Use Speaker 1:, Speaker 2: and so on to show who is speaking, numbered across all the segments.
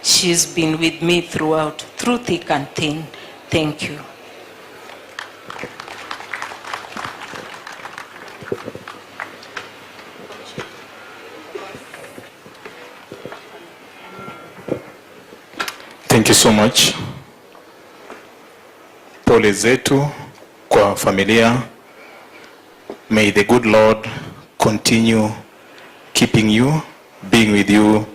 Speaker 1: She's been with me throughout, through thick and thin. Thank you.
Speaker 2: Thank you so much. Pole zetu kwa familia. May the good Lord continue keeping you, being with you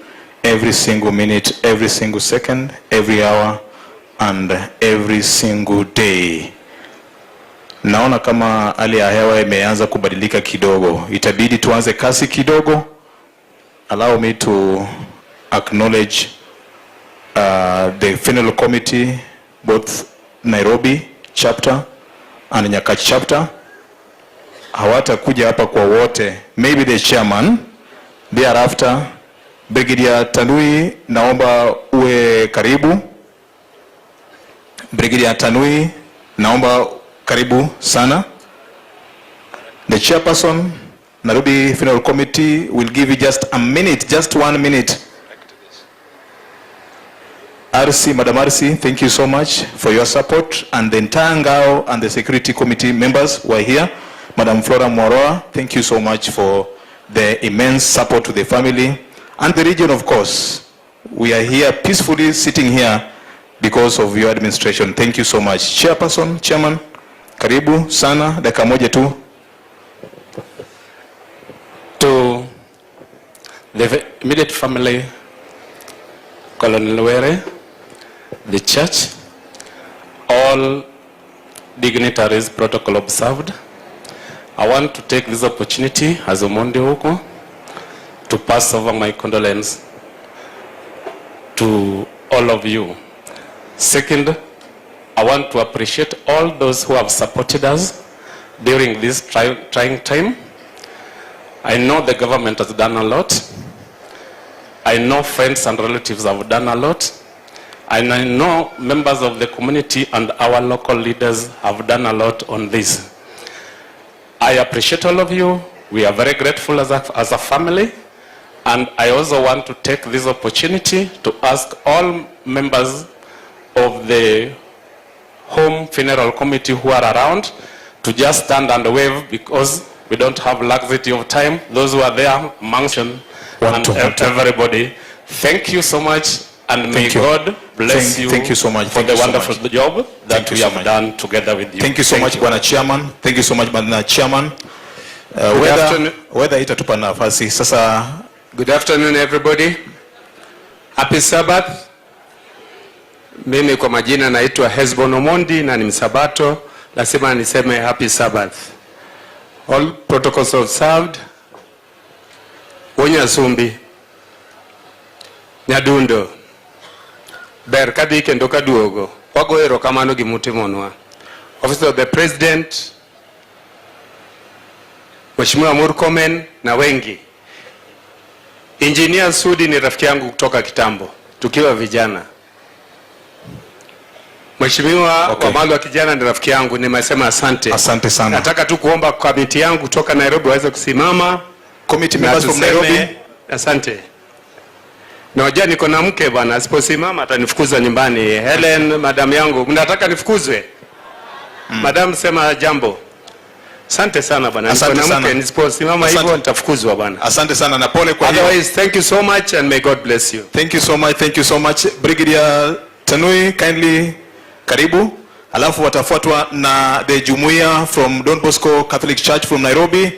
Speaker 2: every single minute, every single second, every hour, and every single day. Naona kama hali ya hewa imeanza kubadilika kidogo. Itabidi tuanze kasi kidogo. Allow me to acknowledge the funeral committee, both Nairobi chapter and Nyakach chapter. Hawata kuja hapa kwa wote. Maybe the chairman. Thereafter, Brigadier Tanui, naomba uwe karibu. Brigadier Tanui, naomba karibu sana. The chairperson, Nairobi Funeral Committee, will give you just a minute, just 1 minute. RC, Madam RC, thank you so much for your support, and the entire Ngao and the security committee members who are here. Madam Flora Mworoa, thank you so much for the immense support to the family and the region, of course. We are here peacefully sitting here because of your administration. Thank you so much. Chairperson, Chairman, karibu sana, dakika moja tu.
Speaker 3: To the immediate family, Colonel Were, the church, all dignitaries, protocol observed. I want to take this opportunity as Omondi huko to pass over my condolence to all of you. Second, I want to appreciate all those who have supported us during this trying time. I know the government has done a lot. I know friends and relatives have done a lot. And I know members of the community and our local leaders have done a lot on this. I appreciate all of you. We are very grateful as a family. And I also want to take this opportunity to ask all members of the home funeral committee who are around to just stand and wave, because we don't have luxury of time. Those who are there, amongst and everybody, thank you so much, and may God bless you.
Speaker 2: Thank you so much
Speaker 3: for the wonderful job that we have done together with you.
Speaker 2: Thank you so much, Bwana Chairman. Thank you so much, Bwana Chairman. Whether itatupa nafasi sasa.
Speaker 4: Good afternoon, everybody. Happy Sabbath. Mimi kwa majina naitwa Hezbon Omondi na ni msabato. Lazima niseme happy Sabbath. All protocols observed. Wonya Sumbi. Nyadundo. Ber kadi kendo kaduogo. Wagoero kamano gimutimonwa. Office of the President, Mheshimiwa Murkomen na wengi. Engineer Sudi ni rafiki yangu kutoka kitambo, tukiwa vijana. Mheshimiwa Wamalwa kijana ni rafiki yangu, nimesema asante.
Speaker 2: Asante sana.
Speaker 4: Nataka tu kuomba committee yangu kutoka Nairobi waweze kusimama.
Speaker 2: Committee members from Nairobi.
Speaker 4: Asante. Na wajua niko na mke bwana, asiposimama atanifukuza nyumbani. Helen, madam yangu, mnataka nifukuzwe? Madam sema jambo. Asante sana bwana.
Speaker 2: Asante sana.
Speaker 4: Nisiposimama hivyo nitafukuzwa bwana.
Speaker 2: Asante sana na pole kwa hiyo.
Speaker 4: Otherwise, thank you so much and may God bless you.
Speaker 2: Thank you so much. Thank you so much. Brigadier Tanui, kindly karibu. Alafu watafuatwa na the Jumuiya from Don Bosco Catholic Church from Nairobi.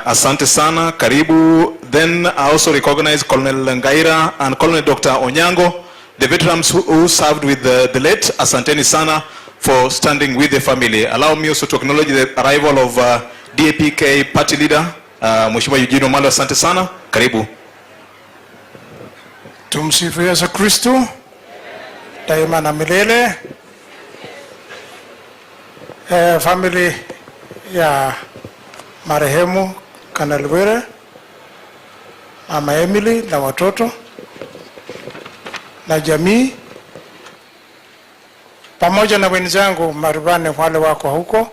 Speaker 2: Asante sana, karibu. Then I also recognize Colonel Ngaira and Colonel Dr. Onyango, the veterans who served with the late. Asanteni sana for standing with the family. Allow me also to acknowledge the arrival of DAPK party leader, Mheshimiwa Eugene Wamalwa. Asante sana, karibu.
Speaker 5: Tumsifu Yesu Kristo daima na milele. Family ya marehemu Colonel Were, Mama Emily na watoto na jamii, pamoja na wenzangu marubani wale wako huko.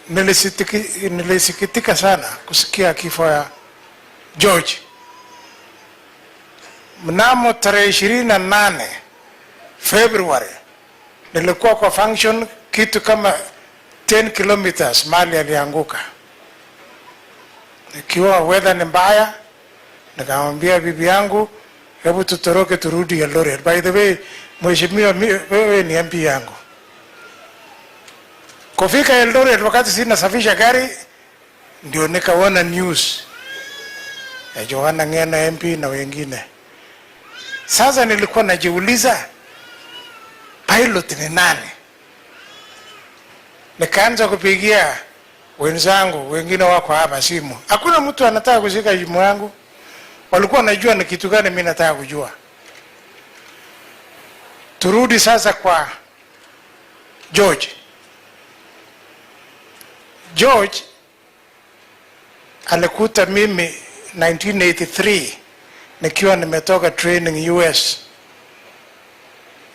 Speaker 5: Nilisikitika sana kusikia kifo ya George Mnamo tarehe 28 February nilikuwa kwa function kitu kama 10 kilometers mali alianguka. Ikiwa weather ni mbaya, nikamwambia bibi yangu, hebu tutoroke turudi Eldoret. By the way, mheshimiwa, wewe ni MP yangu. Kufika Eldoret wakati sina safisha gari, ndio nikaona news ya Johanna Ng'eno MP na wengine. Sasa nilikuwa najiuliza pilot ni nani? Nikaanza kupigia wenzangu, wengine wako hapa simu. Hakuna mtu anataka kushika simu yangu. Walikuwa najua ni kitu gani mimi nataka kujua. Turudi sasa kwa George. George alikuta mimi 1983 nikiwa nimetoka training US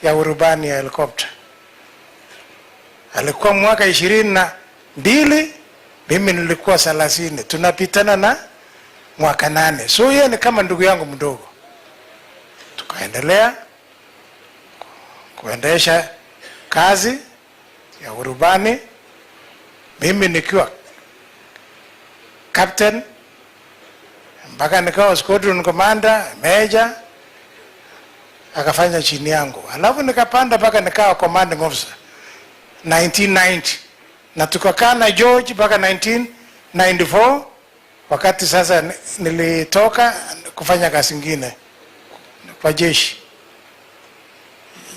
Speaker 5: ya urubani ya helicopter. Alikuwa mwaka 22, mimi nilikuwa 30. Tunapitana na mwaka 8. So yeye ni kama ndugu yangu mdogo. Tukaendelea kuendesha kazi ya urubani, mimi nikiwa captain mpaka nikawa squadron commander, major, akafanya chini yangu. Alafu nikapanda mpaka nikawa commanding officer 1990, na tukakaa na George mpaka 1994, wakati sasa nilitoka kufanya kazi nyingine kwa jeshi.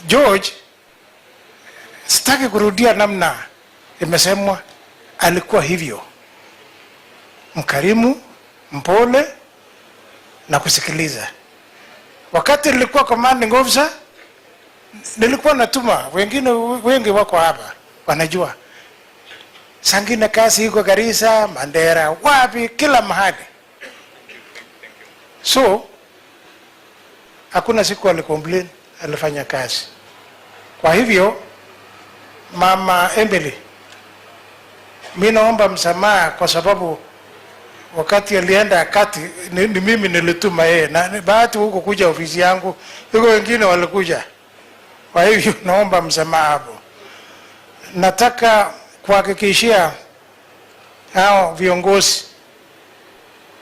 Speaker 5: George, sitaki kurudia namna imesemwa, alikuwa hivyo, mkarimu, mpole na kusikiliza. Wakati nilikuwa commanding officer, nilikuwa natuma wengine, wengi wako hapa wanajua, sangine kazi iko Garissa, Mandera, wapi, kila mahali. So hakuna siku alicomplain, alifanya kazi. Kwa hivyo Mama Emily, mimi naomba msamaha kwa sababu wakati alienda kati ni mimi nilituma yeye, na bahati huko kuja ofisi yangu, yuko wengine walikuja. Kwa hivyo naomba msamaha hapo. Nataka kuhakikishia hao viongozi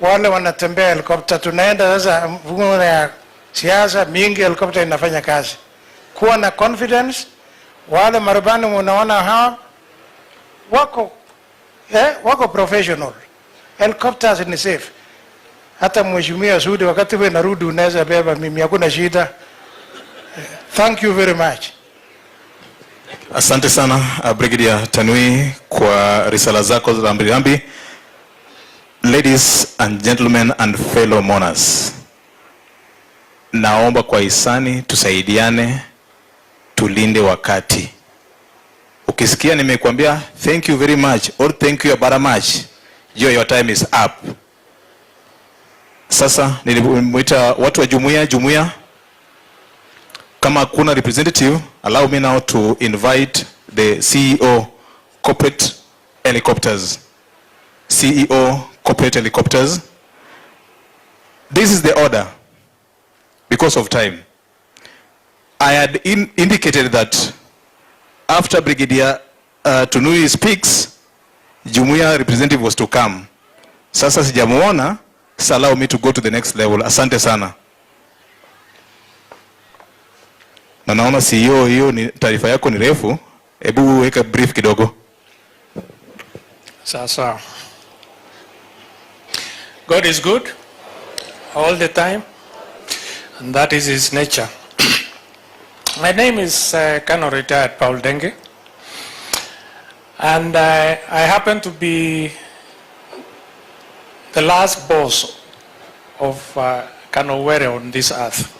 Speaker 5: wale wanatembea helicopter, tunaenda sasa mfumo ya siasa mingi, helicopter inafanya kazi. Kuwa na confidence, wale marubani unaona hawa wako professional. Helicopters ni safe. Hata mheshimiwa Sudi, wakati wewe narudi unaweza beba mimi, hakuna shida. Thank you very much.
Speaker 2: Asante sana Brigadier Tanui kwa risala zako za rambirambi. Ladies and gentlemen and fellow mourners, naomba kwa hisani tusaidiane, tulinde wakati. Ukisikia nimekuambia thank you very much or thank you very much, your time is up. Sasa nilimuita watu wa jumuiya. Kama kuna representative, allow me now to invite the CEO Corporate Helicopters. CEO Corporate Helicopters. This is the order because of time. I had indicated that after Brigadier Tunui speaks, Jumuiya representative was to come. Sasa sijamuona, so allow me to go to the next level. Asante sana. Na naona CEO, hiyo ni taarifa yako ni refu. Hebu weka brief kidogo.
Speaker 5: Sasa. God is good all the time, and that is his nature. My name is Colonel Retired Paul Denge, and I happen to be the last boss of Colonel Were on this earth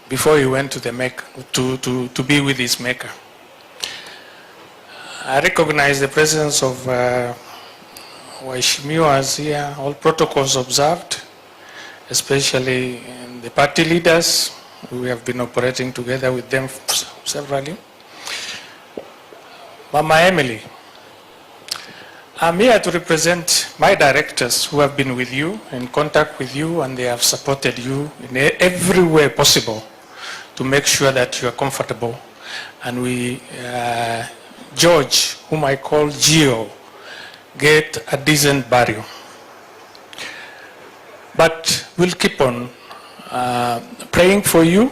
Speaker 5: before he went to the Maker, to be with his Maker. I recognize the presence of Waheshimiwas here, all protocols observed, especially the party leaders. We have been operating together with them severally. Mama Emily, I'm here to represent my directors who have been with you, in contact with you, and they have supported you in every way possible to make sure that you are comfortable. And we, George, whom I call Gio, get a decent burial. But we'll keep on praying for you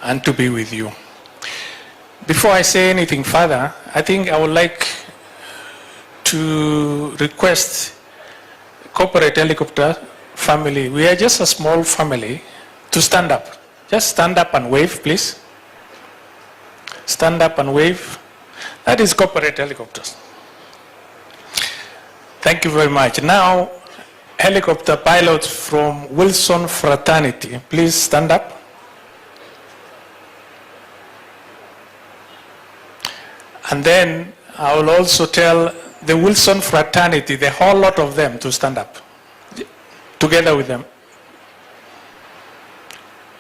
Speaker 5: and to be with you. Before I say anything further, I think I would like to request corporate helicopter family, we are just a small family, to stand up. Just stand up and wave, please. Stand up and wave. That is corporate helicopters. Thank you very much. Now, helicopter pilots from Wilson Fraternity, please stand up. And then I will also tell the Wilson Fraternity, the whole lot of them, to stand up together with them.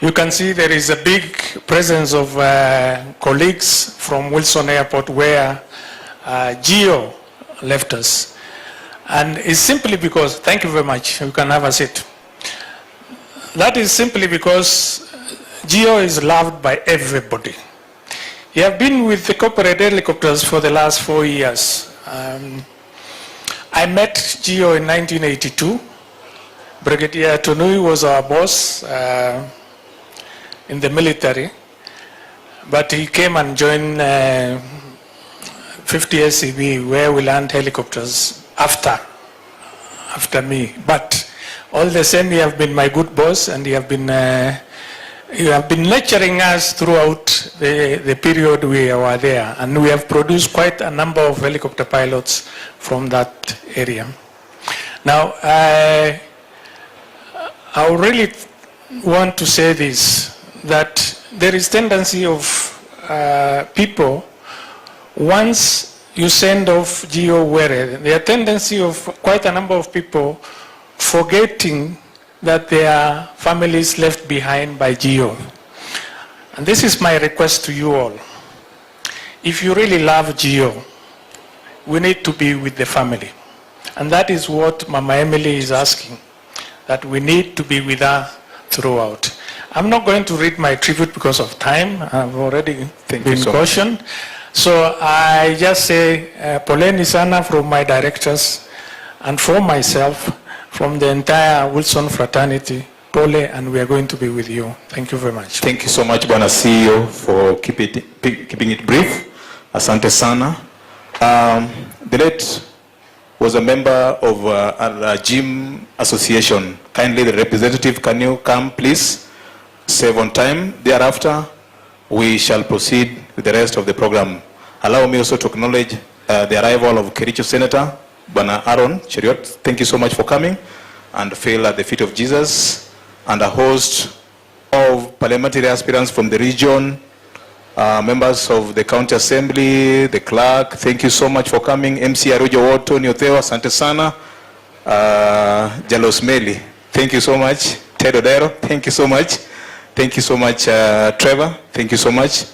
Speaker 5: You can see there is a big presence of colleagues from Wilson Airport where Gio left us. And it's simply because, thank you very much, you can have a seat. That is simply because Gio is loved by everybody. He has been with the corporate helicopters for the last 4 years. I met Gio in 1982. Brigadier Tunui was our boss in the military, but he came and joined 50 SCB where we learned helicopters after me. But all the same, he has been my good boss, and he have been lecturing us throughout the period we were there, and we have produced quite a number of helicopter pilots from that area. Now, I really want to say this, that there is tendency of people, once you send off Gio Were, there are tendency of quite a number of people forgetting that there are families left behind by Gio. And this is my request to you all. If you really love Gio, we need to be with the family. And that is what Mama Emily is asking, that we need to be with her throughout. I'm not going to read my tribute because of time. I've already been cautioned. So I just say, Poleni sana from my directors, and from myself, from the entire Wilson Fraternity, Pole, and we are going to be with you. Thank you very much.
Speaker 2: Thank you so much, Bwana CEO, for keeping it brief. Asante sana. The late was a member of a gym association. Kindly, the representative, can you come, please? Save on time. Thereafter, we shall proceed with the rest of the program. Allow me also to acknowledge the arrival of Kericho Senator, Bwana Aron, Cheruiyot. Thank you so much for coming and fell at the feet of Jesus, and a host of parliamentary aspirants from the region, members of the county assembly, the clerk. Thank you so much for coming. MC Arujo Ward, Tony Otheo, asante sana. Jalos Meli, thank you so much. Ted Odero, thank you so much. Thank you so much, Trevor. Thank you so much.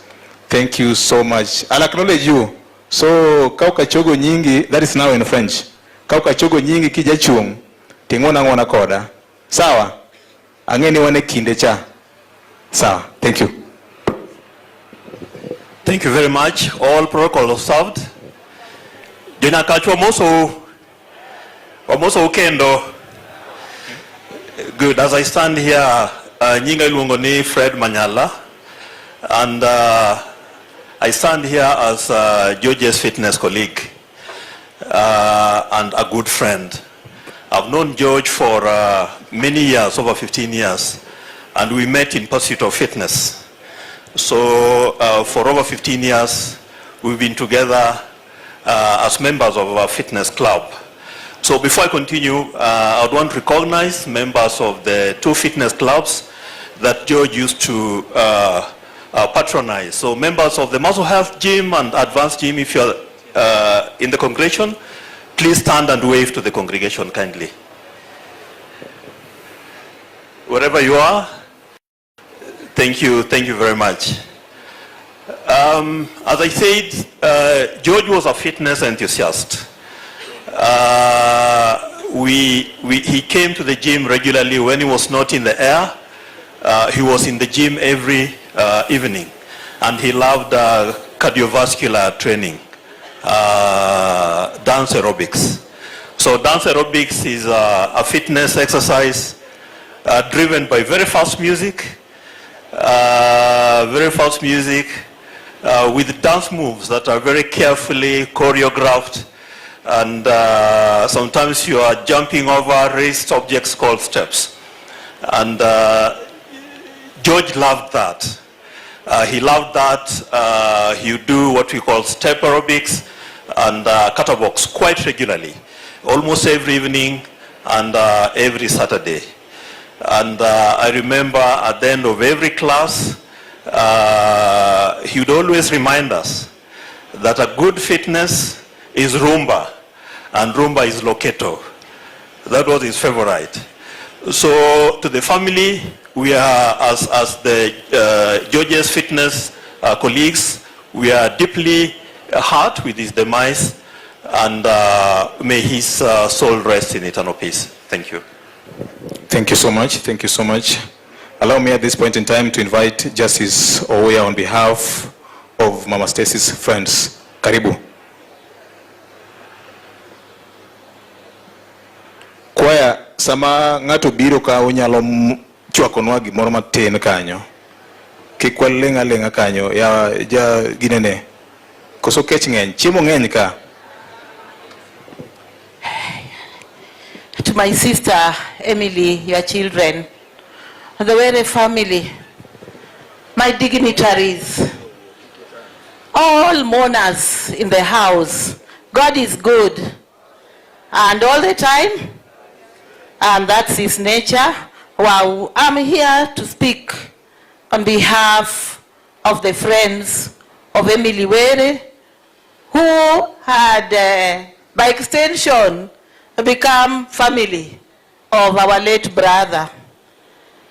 Speaker 2: Thank you so much. I'll acknowledge you. So, kauka chogo nyingi, that is now in French. Kauka chogo nyingi kija chuong, tingona ngona koda. Sawa? Angeni wane kinde cha. Sawa. Thank you.
Speaker 6: Thank you very much. All protocol observed. Dina kachwa moso ukendo. Good. As I stand here, nyinga ilungo ni Fred Manyala, and I stand here as George's fitness colleague and a good friend. I've known George for many years, over 15 years, and we met in pursuit of fitness. So for over 15 years, we've been together as members of our fitness club. So before I continue, I would want to recognize members of the two fitness clubs that George used to patronize. So members of the Muscle Health Gym and Advanced Gym, if you're in the congregation, please stand and wave to the congregation kindly. Wherever you are, thank you very much. As I said, George was a fitness enthusiast. He came to the gym regularly when he was not in the air. He was in the gym every evening, and he loved cardiovascular training, dance aerobics. So dance aerobics is a fitness exercise driven by very fast music, with dance moves that are very carefully choreographed, and sometimes you are jumping over raised objects called steps. And George loved that. He loved that. He would do what we call step aerobics and catterbox quite regularly, almost every evening and every Saturday. And I remember at the end of every class, he would always remind us that a good fitness is Rumba, and Rumba is Loketo. That was his favorite. So to the family, we are, as the George's fitness colleagues, we are deeply hurt with his demise, and may his soul rest in eternal peace. Thank you.
Speaker 2: Thank you so much. Thank you so much. Allow me at this point in time to invite Justice Owoya on behalf of Mama Stacy's friends. Karibu. Kwaya, sama ngato biro ka unyalo chwakonwa gimoro matin kanyo. Kikwa lenga kanyo ya ginene. Koso kech ng'eny, chiemo ng'eny ka.
Speaker 1: To my sister Emily, your children, the Were family, my dignitaries, all mourners in the house, God is good, and all the time, and that's his nature. Wow, I'm here to speak on behalf of the friends of Emily Were, who had, by extension, become family of our late brother.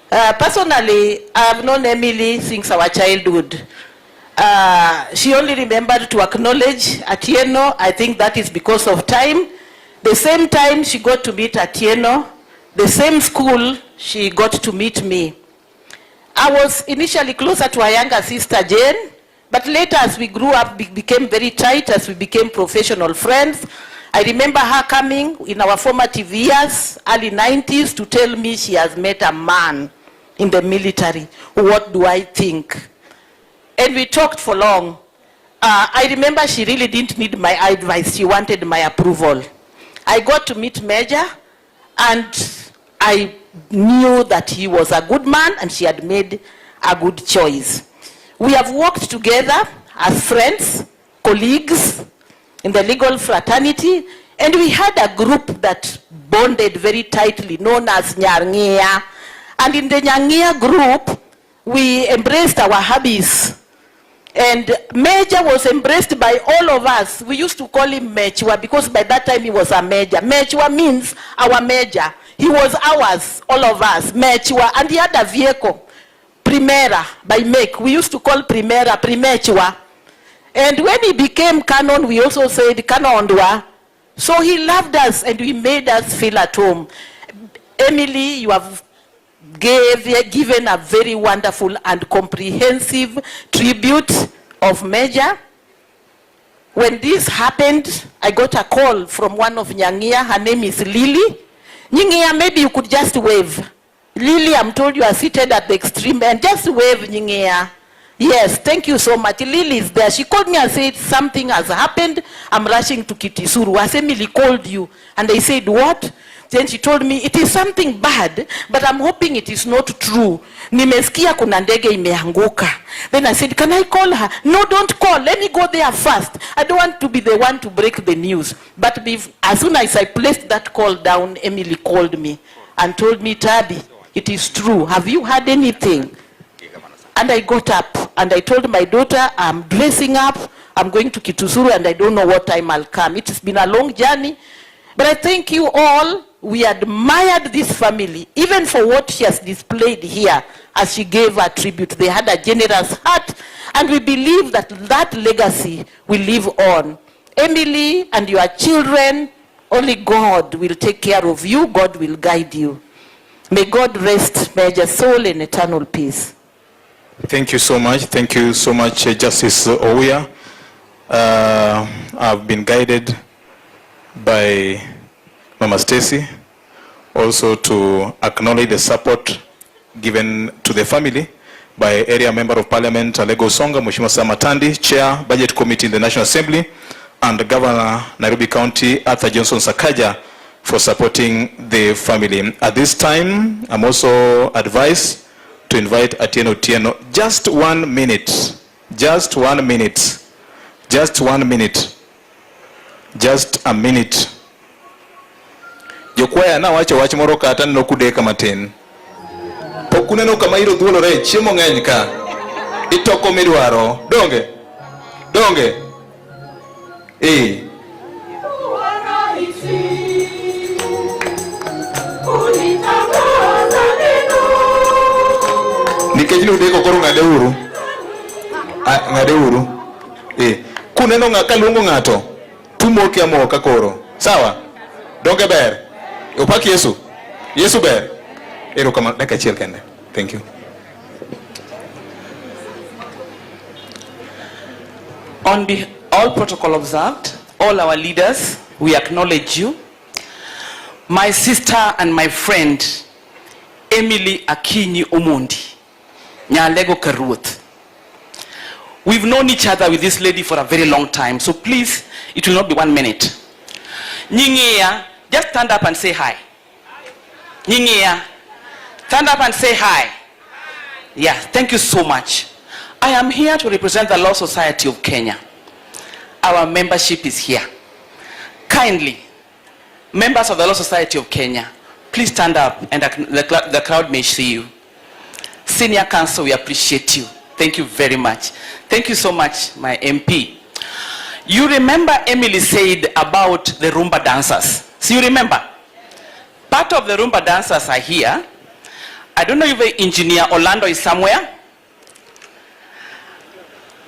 Speaker 1: Personally, I've known Emily since our childhood. She only remembered to acknowledge Atieno. I think that is because of time. The same time she got to meet Atieno, the same school she got to meet me. I was initially closer to her younger sister Jane, but later as we grew up, we became very tight as we became professional friends. I remember her coming in our formative years, early 90s, to tell me she has met a man in the military. What do I think? And we talked for long. I remember she really didn't need my advice. She wanted my approval. I got to meet Major, and I knew that he was a good man and she had made a good choice. We have worked together as friends, colleagues, in the legal fraternity, and we had a group that bonded very tightly, known as Nyangia. And in the Nyangia group, we embraced our hobbies. And Major was embraced by all of us. We used to call him Mechwa because by that time he was a major. Mechwa means our major. He was ours, all of us, Mechwa. And he had a vehicle, Primera, by make. We used to call Primera, Primechwa. And when he became canon, we also said Kanondwa. So he loved us and he made us feel at home. Emily, you have given a very wonderful and comprehensive tribute of Major. When this happened, I got a call from one of Nyangia. Her name is Lily. Nyangia, maybe you could just wave. Lily, I'm told you are seated at the extreme end. Just wave, Nyangia. Yes, thank you so much. Lily is there. She called me and said, something has happened. I'm rushing to Kitisuru. As Emily called you. And I said, what? Then she told me, it is something bad, but I'm hoping it is not true. Nimesikia kuna ndege imeanguka. Then I said, can I call her? No, don't call. Let me go there first. I don't want to be the one to break the news. But as soon as I placed that call down, Emily called me and told me, Tabi, it is true. Have you heard anything? And I got up and I told my daughter, I'm dressing up, I'm going to Kitusuru and I don't know what time I'll come. It's been a long journey, but I thank you all. We admired this family, even for what she has displayed here as she gave her tribute. They had a generous heart, and we believe that that legacy will live on. Emily and your children Only God will take care of you. God will guide you. May God rest Major's soul in eternal peace.
Speaker 2: Thank you so much. Thank you so much, Justice Ouya. I've been guided by Mama Stacy also to acknowledge the support given to the family by Area Member of Parliament Alego Songa, Mheshimiwa Samatandi, Chair, Budget Committee in the National Assembly, and Governor Nairobi County Arthur Johnson Sakaja for supporting the family. At this time, I'm also advised to invite Atieno Tieno. Just 1 minute. Just 1 minute. Just 1 minute. Just a minute. Jokwaya na wacho wach moro kata no kudeka matin. Pokuneno kama iro dhuolo re chiemo ng'eny ka. Itoko midwaro. Donge? Donge? Nikech nudeko koro ng'ade uru. Ng'ade uru. Kuneno ng'aka luongo ng'ato, tumoke amoka koro. Sawa? Donge ber? Opak Yesu. Yesu ber. Ero kama dakika achiel kende. Thank you.
Speaker 7: On all protocol observed, all our leaders, we acknowledge you. My sister and my friend, Emily Akinyi Omondi, Nyalego Cheruiyot. We've known each other with this lady for a very long time, so please, it will not be 1 minute. Nyingia, just stand up and say hi. Nyingia, stand up and say hi. Yeah, thank you so much. I am here to represent the Law Society of Kenya. Our membership is here. Kindly, members of the Law Society of Kenya, please stand up and the crowd may see you. Senior Counsel, we appreciate you. Thank you very much. Thank you so much, my MP. You remember Emily said about the Rumba dancers. So you remember? Part of the Rumba dancers are here. I don't know if the engineer Orlando is somewhere.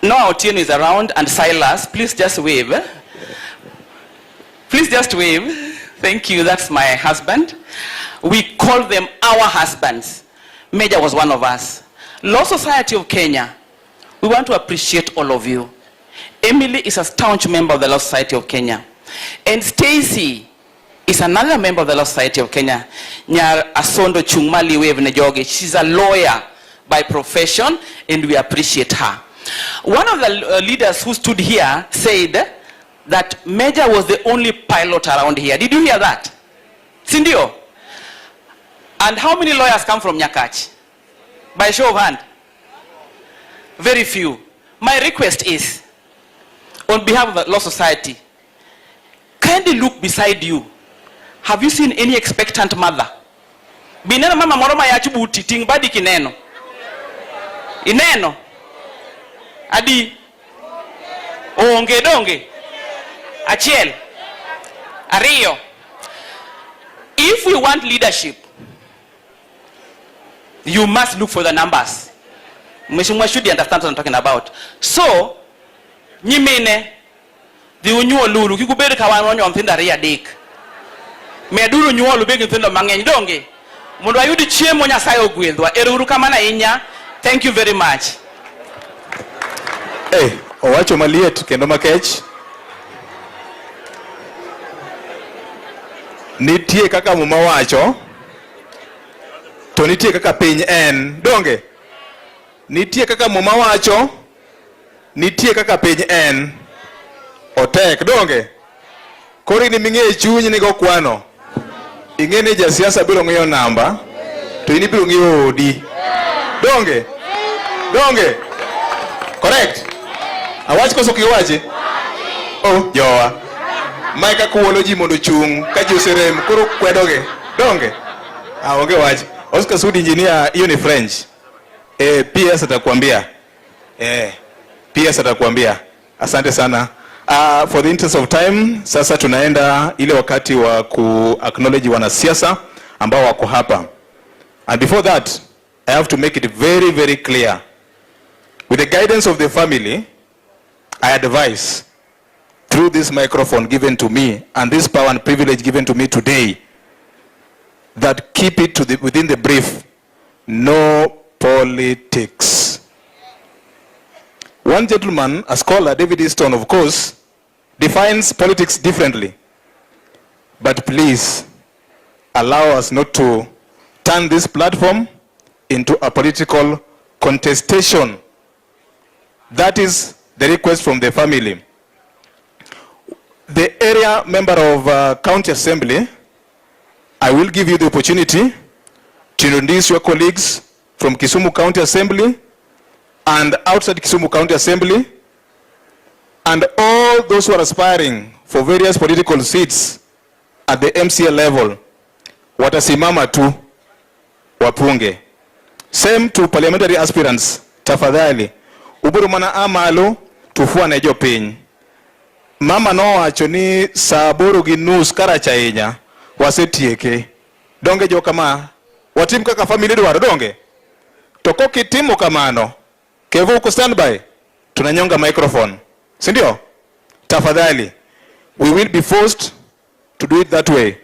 Speaker 7: Noah Otieno is around, and Silas. Please just wave. Please just wave. Thank you. That's my husband. We call them our husbands. Major was one of us. Law Society of Kenya, we want to appreciate all of you. Emily is a staunch member of the Law Society of Kenya. And Stacy is another member of the Law Society of Kenya. Nyar Asondo Chungmali Wave Nejoge. She's a lawyer by profession, and we appreciate her. One of the leaders who stood here said that Major was the only pilot around here. Did you hear that? Sindio? And how many lawyers come from Nyakach? By show of hand? Very few. My request is, on behalf of the Law Society, kindly look beside you. Have you seen any expectant mother? Binena mama moroma ya chubuti tingbadi kineno. Ineno. Adi. Onge donge. Achiel. Ario. If we want leadership, you must look for the numbers. Mheshimiwa Sudi understand what I'm talking about. So, nyimene, the unyuo lulu, kikuberi kawanonyo mthinda ria dik. Meduru nyuo lubegi mthindo mangeni donge. Mundu ayudi chie monya sayo gwendwa. Eruru kamana inya. Thank you very much.
Speaker 2: Hey, owacho maliet kendo makech. Nitie kaka muma wacho. To nitie kaka piny en. Donge? Nitie kaka muma wacho. Nitie kaka piny en. Otek. Donge? Kori ni minge chunyi ni go kwano. Inge ni jasiasa biro ng'iyo namba. To ini biro ng'iyo odi. Donge? Donge? Correct? Awach koso kiwache? Oh, jowa. Maika kuwolo ji mondo chung. Kaji oserem. Kuro kwedoge. Donge? Onge wache. Oscar Sudi engineer, hiyo ni French. PS atakwambia. PS atakwambia. Asante sana. For the interest of time, sasa tunaenda ile wakati wa ku acknowledge wanasiasa ambao wako hapa. And before that, I have to make it very, very clear. With the guidance of the family, I advise through this microphone given to me and this power and privilege given to me today, that keep it to within the brief. No politics. One gentleman, a scholar, David Easton, of course, defines politics differently. But please, allow us not to turn this platform into a political contestation. That is the request from the family. The area member of County Assembly, I will give you the opportunity to introduce your colleagues from Kisumu County Assembly and outside Kisumu County Assembly, and all those who are aspiring for various political seats at the MCA level, watasimama tu wapunge. Same to parliamentary aspirants, tafadhali uburu mana amalo tufuane jo piny. Mama no wacho ni saboro gi nus karacha inya wasetieke. Donge jo kama watim kaka family dwaro donge. To kokitimo kamano, Kevo uko standby, tunanyonga microphone. Sindio? Tafadhali. We will be forced to do it that way.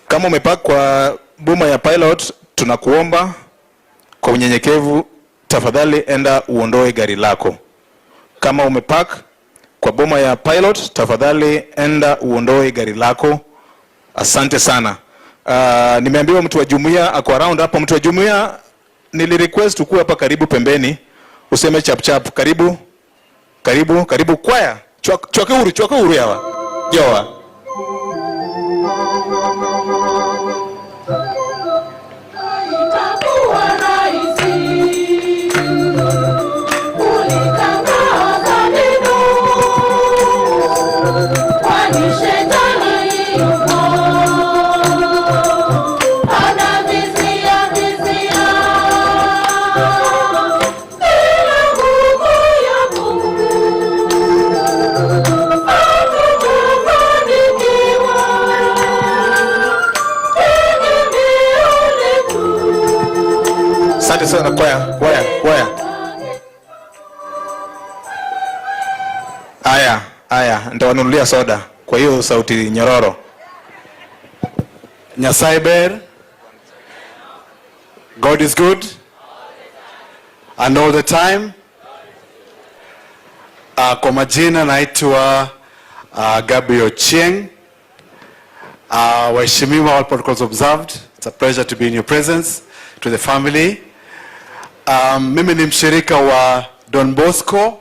Speaker 2: Kama umepark kwa boma ya pilot, tunakuomba kwa unyenyekevu, tafadhali enda uondoe gari lako. Kama umepark kwa boma ya pilot, tafadhali enda uondoe gari lako. Asante sana. Nimeambiwa mtu wa jumuiya ako around hapa. Mtu wa jumuiya nilirequest ukue hapa karibu pembeni, useme chap chap. Karibu, karibu, karibu kwaya. Chwake uru yawa. Yawa. Asante sana kwaya. Aya, nitawanunulia soda kwa hiyo sauti nyororo.
Speaker 8: Nyasaye ber. God is good. And all the time. Kwa majina naitwa Gabriel Chieng. Waheshimiwa, all protocols observed. It's a pleasure to be in your presence. To the family. Mimi ni mshirika wa Don Bosco,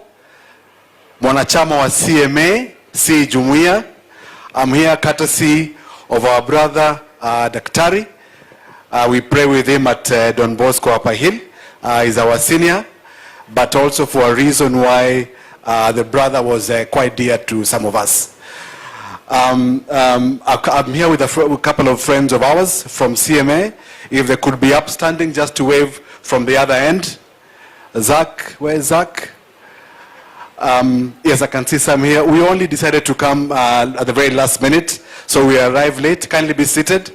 Speaker 8: mwanachama wa CMA, si jumuiya. I'm here courtesy of our brother Daktari. We pray with him at Don Bosco Upper Hill. He's our senior, but also for a reason why the brother was quite dear to some of us. I'm here with a couple of friends of ours from CMA. If they could be upstanding just to wave from the other end. Zach, where is Zach? Yes, I can see some here. We only decided to come at the very last minute, so we arrived late. Kindly be seated.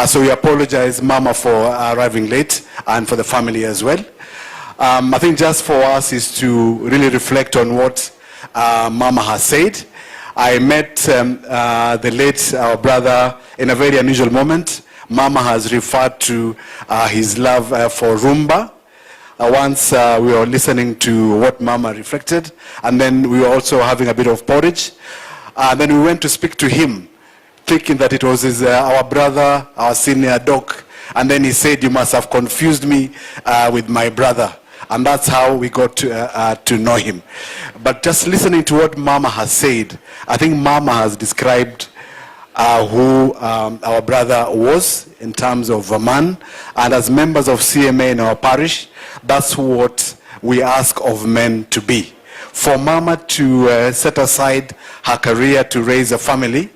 Speaker 8: So we apologize, Mama, for arriving late, and for the family as well. I think just for us is to really reflect on what Mama has said. I met the late our brother in a very unusual moment. Mama has referred to his love for rumba. Once we were listening to what Mama reflected, and then we were also having a bit of porridge. Then we went to speak to him, thinking that it was our brother, our senior doc. And then he said, "You must have confused me with my brother." And that's how we got to know him. But just listening to what Mama has said, I think Mama has described who our brother was in terms of a man. And as members of CMA in our parish, that's what we ask of men to be. For Mama to set aside her career to raise a family,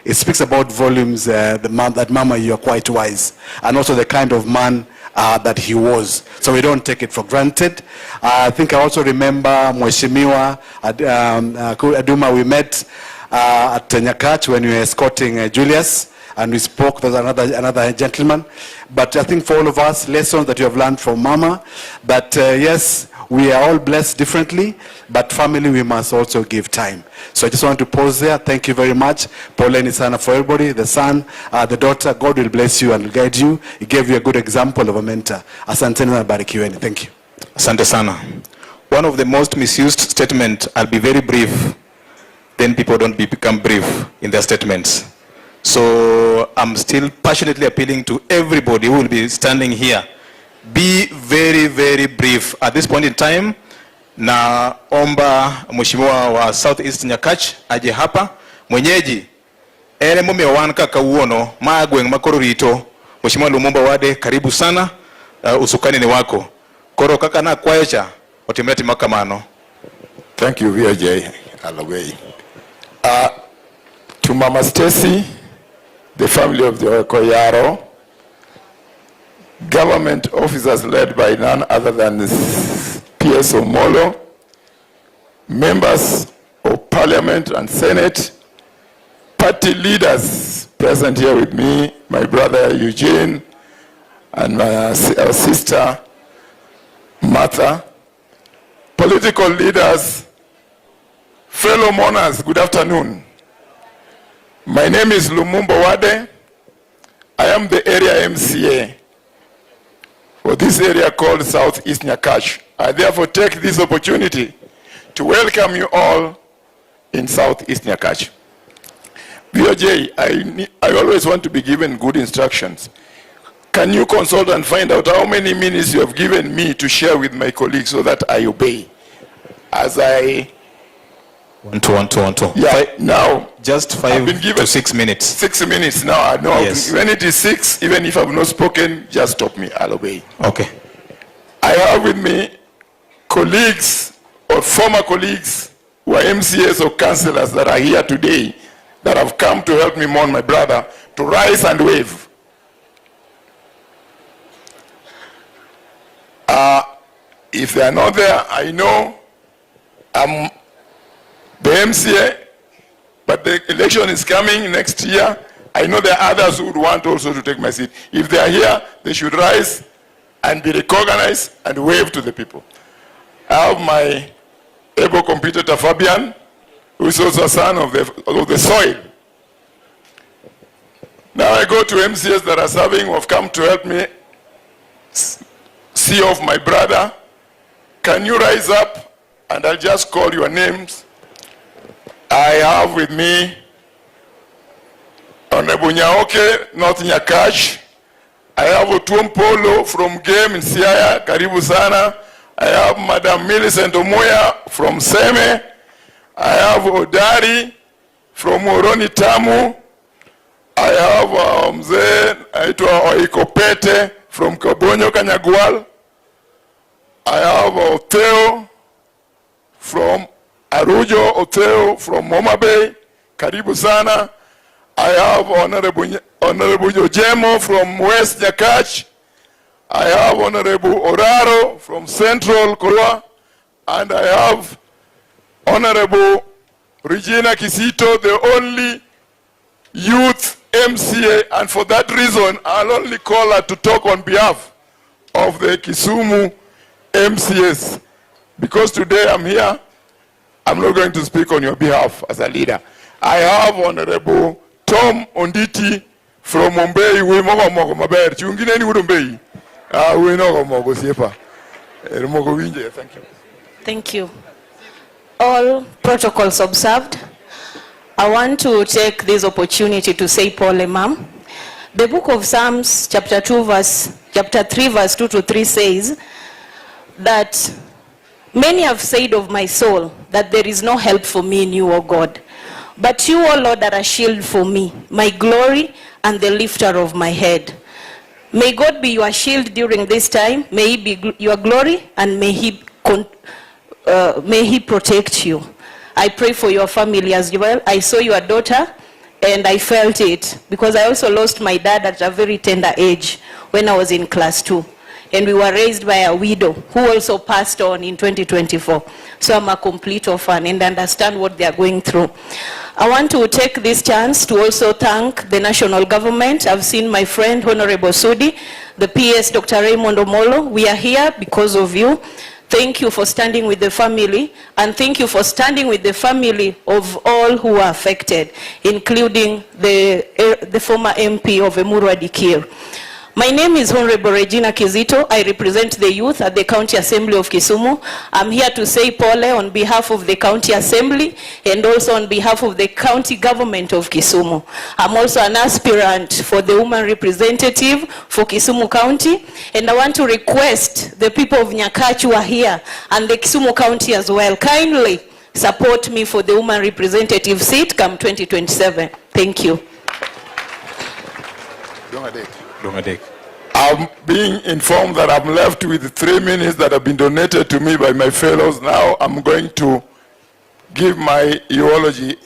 Speaker 8: it speaks about volumes that Mama, you are quite wise. And also the kind of man that he was. So we don't take it for granted. I think I also remember Mheshimiwa Aduma, we met at Nyakach when we were escorting Julius, and we spoke. There's another gentleman. But I think for all of us, lessons that you have learned from Mama, that yes, we are all blessed differently, but family, we must also give time. So I just want to pause there. Thank you very much. Poleni sana for everybody, the son, the daughter. God will bless you and guide you. He gave you a good example of a mentor. Asanteni na barikiweni. Thank you.
Speaker 2: Asante sana. One of the most misused statement, I'll be very brief, then people don't become brief in their statements. So I'm still passionately appealing to everybody who will be standing here. Be very, very brief. At this point in time, na omba mheshimiwa wa Southeast Nyakach aje hapa. Mwenyeji, ere mume wanka kauono, magweng makororito. Mheshimiwa Lumumba Wade, karibu sana, usukani ni wako. Koro kaka na kwaecha, otimeti makamano.
Speaker 9: Thank you, VJ Alaway. To Mama Stacy, the family of the Okoyaro, government officers led by none other than PS Omolo, members of Parliament and Senate, party leaders present here with me, my brother Eugene and my sister Martha, political leaders, fellow mourners, good afternoon. My name is Lumumba Wade. I am the area MCA for this area called Southeast Nyakach. I therefore take this opportunity to welcome you all in Southeast Nyakach. BOJ, I always want to be given good instructions. Can you consult and find out how many minutes you have given me to share with my colleagues so that I obey? As I...
Speaker 2: One, two.
Speaker 9: Yeah, now...
Speaker 2: Just 5 to 6 minutes.
Speaker 9: 6 minutes now. No,
Speaker 2: yes.
Speaker 9: When it is 6, even if I've not spoken, just stop me. I'll obey.
Speaker 2: Okay.
Speaker 9: I have with me colleagues or former colleagues who are MCAs or councillors that are here today that have come to help me mourn my brother to rise and wave. If they are not there, I know I'm the MCA, but the election is coming next year. I know there are others who would want also to take my seat. If they are here, they should rise and be recognized and wave to the people. I have my able competitor Fabian, who is also a son of the soil. Now I go to MCAs that are serving, who have come to help me see off my brother. Can you rise up and I'll just call your names. I have with me Honorable Nyaoke, North Nyakach. I have Otuompolo from Game in Siaya, karibu sana. I have Madam Millicent Omoya from Seme. I have Odari from Oroni Tamu. I have Mzee aitwa Oikopete from Kabonyo Kanyagwal. I have Oteo from Arujo, Oteo from Moma Bay, karibu sana. I have Honorable Jojemo from West Nyakach. I have Honorable Oraro from Central Korwa. And I have Honorable Regina Kisito, the only youth MCA. And for that reason, I'll only call her to talk on behalf of the Kisumu MCAs. Because today I'm here, I'm not going to speak on your behalf as a leader. I have Honorable Tom Onditi from Mumbai. We mogo maber. Chungine ni Mumbai. We know mogo siepa. Mogo winje. Thank you.
Speaker 10: Thank you. All protocols observed. I want to take this opportunity to say, Paul Ma'am, the book of Psalms, chapter 3, verse 2 to 3 says that many have said of my soul that there is no help for me in you, O God. But you, O Lord, are a shield for me, my glory and the lifter of my head. May God be your shield during this time. May he be your glory, and may he protect you. I pray for your family as well. I saw your daughter and I felt it, because I also lost my dad at a very tender age when I was in class 2. And we were raised by a widow who also passed on in 2024. So I'm a complete orphan and understand what they are going through. I want to take this chance to also thank the national government. I've seen my friend Honorable Sudi, the PS Dr. Raymond Omolo. We are here because of you. Thank you for standing with the family, and thank you for standing with the family of all who are affected, including the former MP of Emurua Dikir. My name is Honorable Regina Kizito. I represent the youth at the County Assembly of Kisumu. I'm here to say pole on behalf of the County Assembly and also on behalf of the County Government of Kisumu. I'm also an aspirant for the woman representative for Kisumu County, and I want to request the people of Nyakachi who are here and the Kisumu County as well, kindly support me for the woman representative seat come 2027. Thank you.
Speaker 9: I'm being informed that I'm left with 3 minutes that have been donated to me by my fellows. Now I'm going to give my eulogy.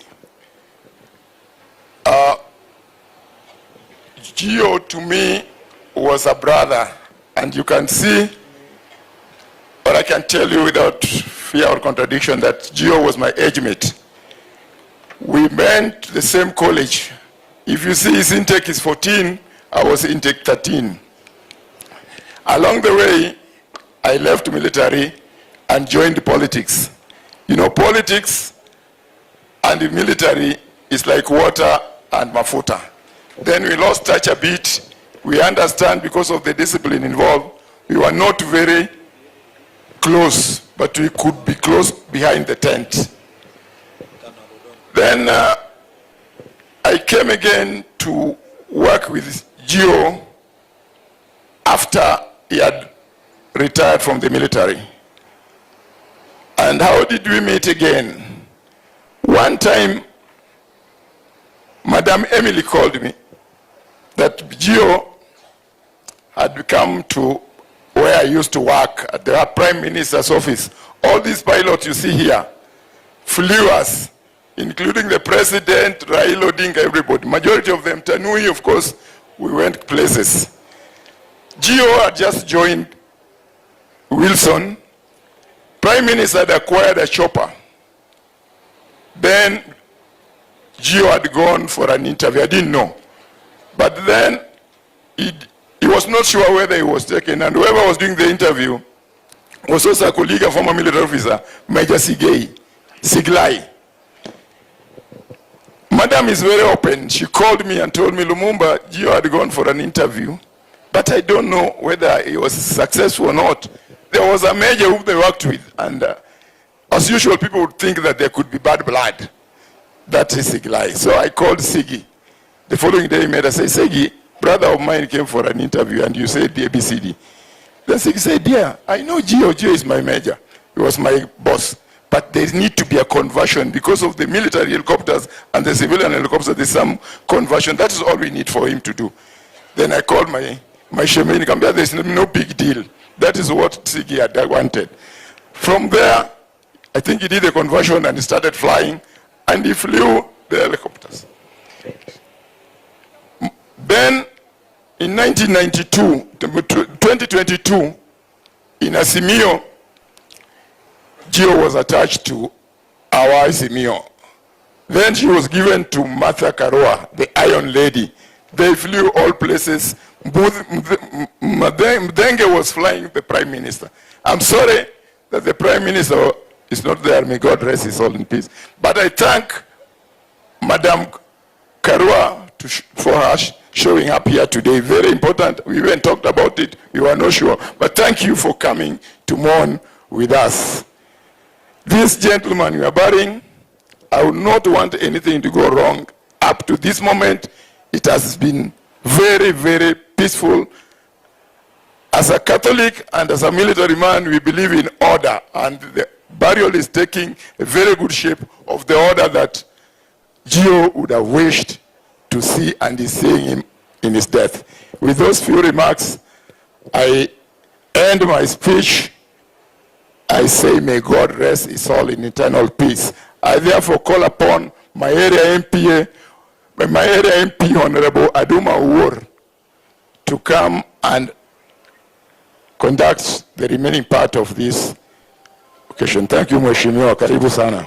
Speaker 9: Gio to me was a brother, and you can see, or I can tell you without fear or contradiction, that Gio was my age mate. We went to the same college. If you see his intake is 14, I was intake 13. Along the way, I left military and joined politics. You know, politics and the military is like water and mafuta. Then we lost touch a bit. We understand because of the discipline involved, we were not very close, but we could be close behind the tent. Then I came again to work with Gio after he had retired from the military. And how did we meet again? One time, Madam Emily called me that Gio had come to where I used to work at the Prime Minister's office. All these pilots you see here flew us, including the President, Raila Odinga, everybody. Majority of them, Tanui, of course, we went places. Gio had just joined Wilson. Prime Minister had acquired a chopper. Then Gio had gone for an interview. I didn't know. But then he was not sure whether he was taken, and whoever was doing the interview was also a colleague, a former military officer, Major Siglai. Madam is very open. She called me and told me, Lumumba, Gio had gone for an interview, but I don't know whether he was successful or not. There was a major whom they worked with, and as usual, people would think that there could be bad blood. That is Siglai. So I called Sigi. The following day, he made us say, Sigi, brother of mine came for an interview, and you said the ABCD. Then Sigi said, yeah, I know Gio. Gio is my major. He was my boss. But there need to be a conversion because of the military helicopters and the civilian helicopters. There's some conversion. That is all we need for him to do. Then I called my Shemini. There's no big deal. That is what Sigi had wanted. From there, I think he did the conversion and he started flying, and he flew the helicopters. Then, in 2022, in Asimio, Gio was attached to our Asimio. Then she was given to Martha Karua, the Iron Lady. They flew all places. Mdenge was flying the Prime Minister. I'm sorry that the Prime Minister is not there. May God rest his soul in peace. But I thank Madam Karua for her showing up here today. Very important. We even talked about it. We were not sure. But thank you for coming to mourn with us. This gentleman we are burying, I would not want anything to go wrong. Up to this moment, it has been very, very peaceful. As a Catholic and as a military man, we believe in order, and the burial is taking a very good shape of the order that Gio would have wished to see, and is seeing him in his death. With those few remarks, I end my speech. I say, may God rest his soul in eternal peace. I therefore call upon my area MP, Honorable Aduma Uwor, to come and conduct the remaining part of this occasion. Thank you, Mheshimiwa. Karibu sana.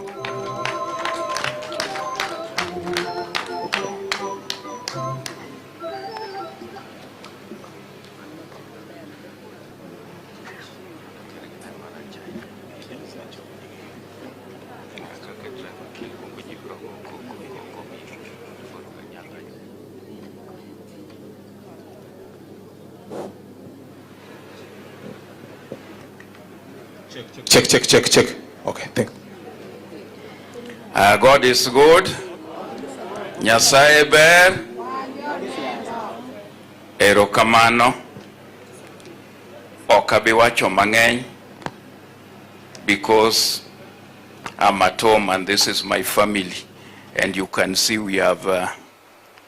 Speaker 2: Check. Okay, thank you.
Speaker 11: God is good. Nyasaye ber. Erokamano. Okabiwacho mang'eny because I'm at home and this is my family. And you can see we have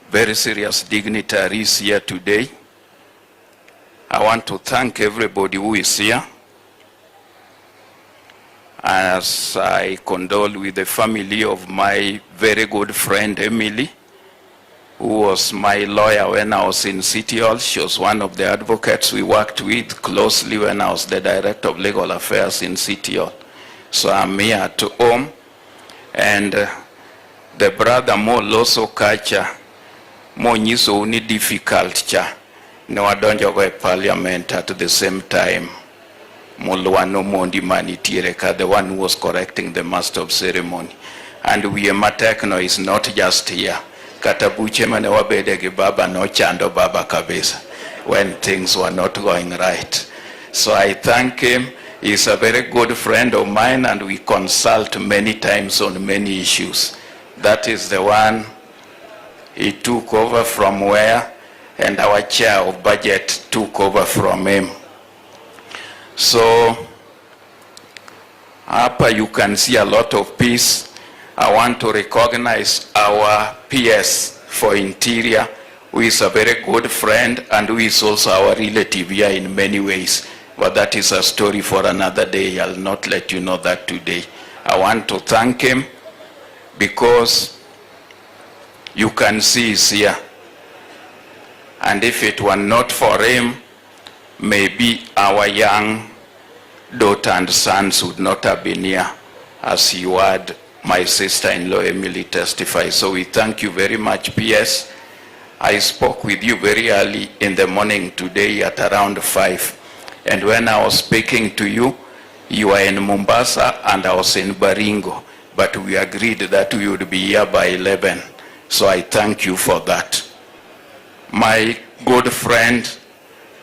Speaker 11: very serious dignitaries here today. I want to thank everybody who is here. As I condole with the family of my very good friend Emily, who was my lawyer when I was in City Hall. She was one of the advocates we worked with closely when I was the Director of Legal Affairs in City Hall. So I'm here at home. And the brother Mo Loso Kacha, Mo Nyiso Uni difficult cha, no adonjo go parliament at the same time. Mulwano Mondi Manitiereka, the one who was correcting the master of ceremony. And we Matekno is not just here. Katabuche manewa bedegi baba no chando baba kabisa when things were not going right. So I thank him. He's a very good friend of mine and we consult many times on many issues. That is the one he took over from where, and our chair of budget took over from him. So, hapa you can see a lot of peace. I want to recognize our PS for Interior, who is a very good friend and who is also our relative here in many ways. But that is a story for another day. I'll not let you know that today. I want to thank him because you can see he's here. And if it were not for him, maybe our young daughter and sons would not have been here, as you heard my sister-in-law Emily testify. So we thank you very much, PS. I spoke with you very early in the morning today at around 5. And when I was speaking to you, you were in Mombasa and I was in Baringo. But we agreed that we would be here by 11. So I thank you for that. My good friend,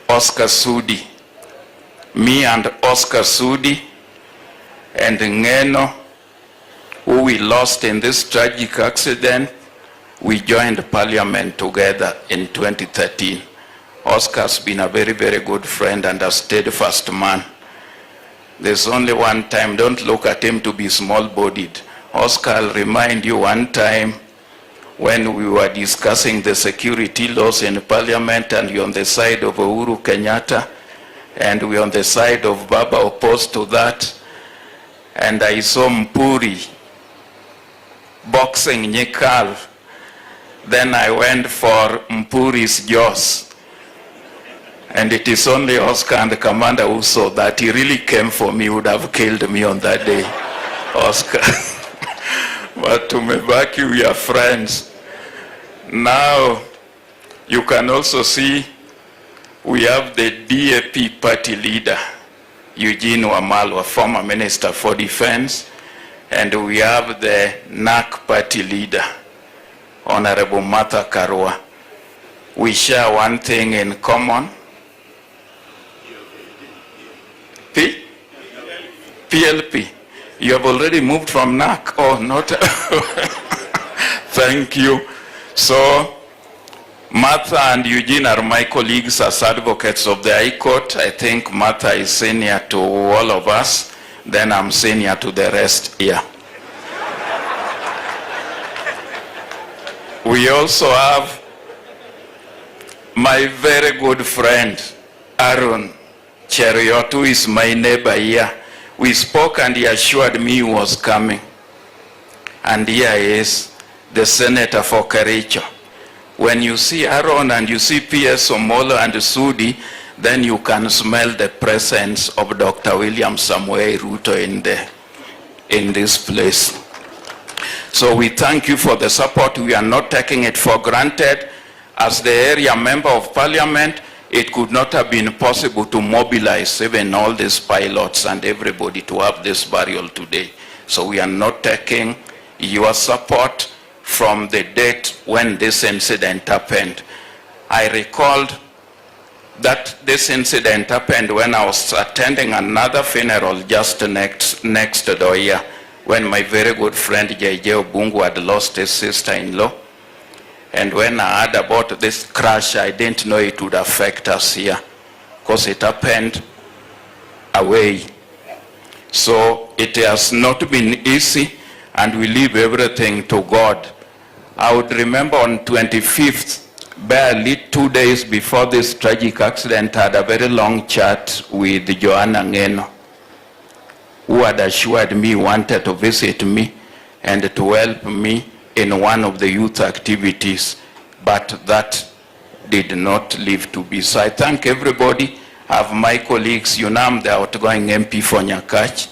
Speaker 11: Oscar Sudi. Me and Oscar Sudi and Ngeno, who we lost in this tragic accident, we joined parliament together in 2013. Oscar's been a very, very good friend and a steadfast man. There's only one time, don't look at him to be small-bodied. Oscar, I'll remind you one time when we were discussing the security laws in parliament and you're on the side of Uhuru Kenyatta and we're on the side of Baba opposed to that. And I saw Mpuri boxing Nyekal. Then I went for Mpuri's jaws. And it is only Oscar and the commander who saw that. He really came for me, would have killed me on that day, Oscar. But to Mebaki, we are friends. Now, you can also see we have the DAP party leader, Eugene Wamalwa, former Minister for Defense, and we have the NAC party leader, Honorable Martha Karua. We share one thing in common. PLP. You have already moved from NAC. Oh, not. Thank you. So, Martha and Eugene are my colleagues as advocates of the High Court. I think Martha is senior to all of us. Then I'm senior to the rest here. We also have my very good friend, Aron, Cheruiyot, who is my neighbor here. We spoke and he assured me he was coming. And here is the senator for Kericho. When you see Aron and you see PS Omolo and Sudi, then you can smell the presence of Dr. William Samuel Ruto in this place. So we thank you for the support. We are not taking it for granted. As the area member of parliament, it could not have been possible to mobilize even all these pilots and everybody to have this burial today. So we are not taking your support from the date when this incident happened. I recalled that this incident happened when I was attending another funeral just next door here, when my very good friend J.J. Obungu had lost his sister-in-law. And when I heard about this crash, I didn't know it would affect us here, because it happened away. So it has not been easy, and we leave everything to God. I would remember on 25th, barely 2 days before this tragic accident, I had a very long chat with Joanna Ngeno, who had assured me wanted to visit me and to help me in one of the youth activities, but that did not live to be. So I thank everybody. I have my colleagues, you know, I'm the outgoing MP for Nyakach,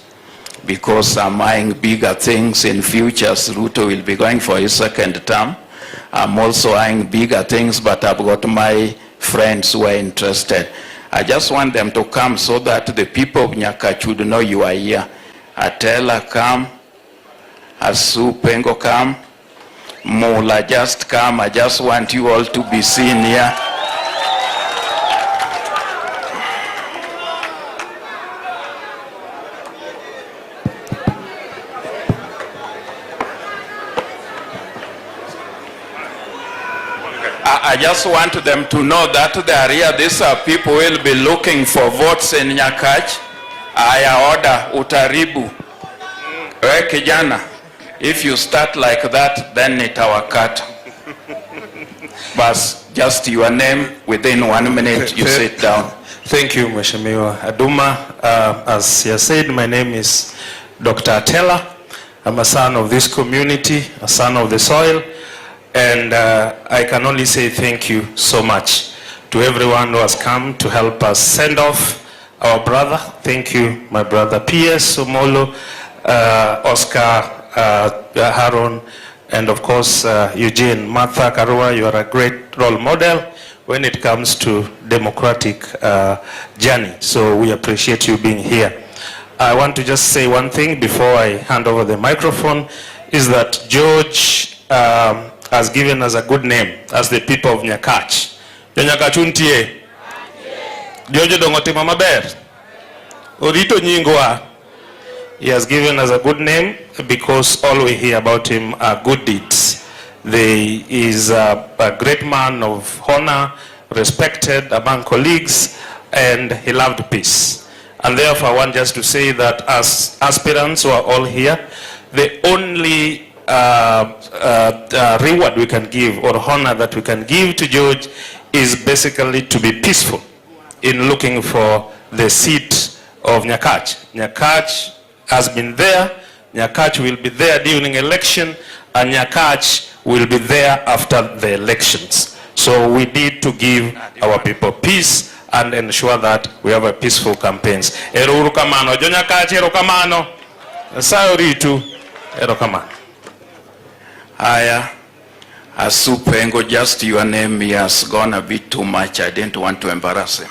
Speaker 11: because I'm eyeing bigger things in future. Ruto will be going for his second term. I'm also eyeing bigger things, but I've got my friends who are interested. I just want them to come so that the people of Nyakach would know you are here. Atela come, Asu Pengo come, Mula just come. I just want you all to be seen here. I just want them to know that they are here. These are people who will be looking for votes in Nyakach. Aya order, utaribu. We kijana, if you start like that, then itawakata. But just your name, within 1 minute, you sit down.
Speaker 12: Thank you, Mheshimiwa Aduma. As you said, my name is Dr. Atela. I'm a son of this community, a son of the soil. And I can only say thank you so much to everyone who has come to help us send off our brother. Thank you, my brother P.S. Somolo, Oscar, Aron, and of course Eugene. Martha Karua, you are a great role model when it comes to democratic journey. So we appreciate you being here. I want to just say one thing before I hand over the microphone, is that George has given us a good name as the people of Nyakach. Nyakachuntie. Jojo dongote mama ber. Orito nyingwa. He has given us a good name because all we hear about him are good deeds. He is a great man of honor, respected among colleagues, and he loved peace. And therefore I want just to say that as aspirants who are all here, the only reward we can give, or honor that we can give to George, is basically to be peaceful in looking for the seat of Nyakach. Nyakach has been there, Nyakach will be there during election, and Nyakach will be there after the elections. So we need to give our people peace and ensure that we have a peaceful campaigns. Ero urukamano, jo Nyakach ero kamano, sayo ritu, ero kamano.
Speaker 11: Aya, Asupengo, just your name has gone a bit too much. I didn't want to embarrass him.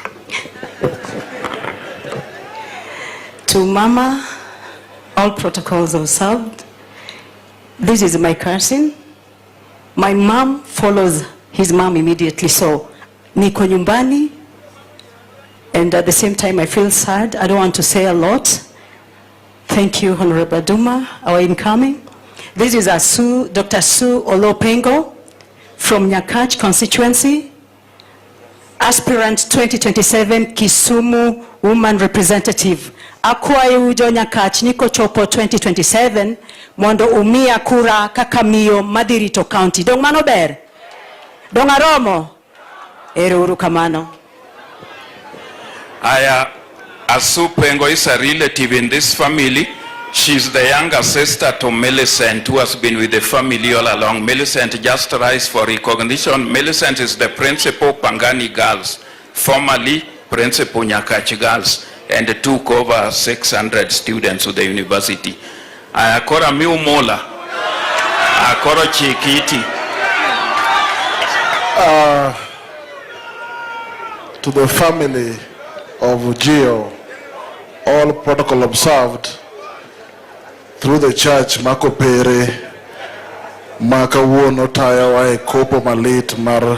Speaker 13: To Mama, all protocols observed. This is my cousin. My mom follows his mom immediately, so niko nyumbani, and at the same time I feel sad. I don't want to say a lot. Thank you, Honorable Duma, our incoming. This is Dr. Sue Olopengo from Nyakach constituency, aspirant 2027 Kisumu woman representative. Akwaye ujo Nyakach niko chopo 2027 mondo umia kura Kakamio Madirito County. Dong mano ber? Dong aromo? Ero urukamano.
Speaker 11: Aya, Asupengo is a relative in this family. She's the younger sister to Millicent, who has been with the family all along. Millicent just rise for recognition. Millicent is the principal Pangani girls, formerly principal Nyakach girls, and took over 600 students to the university. Akora miumola, akora chikiti.
Speaker 14: To the family of Gio, all protocol observed. Through the church, Mako Pere, Maka Wono Taya Wai Kopo Malit Mar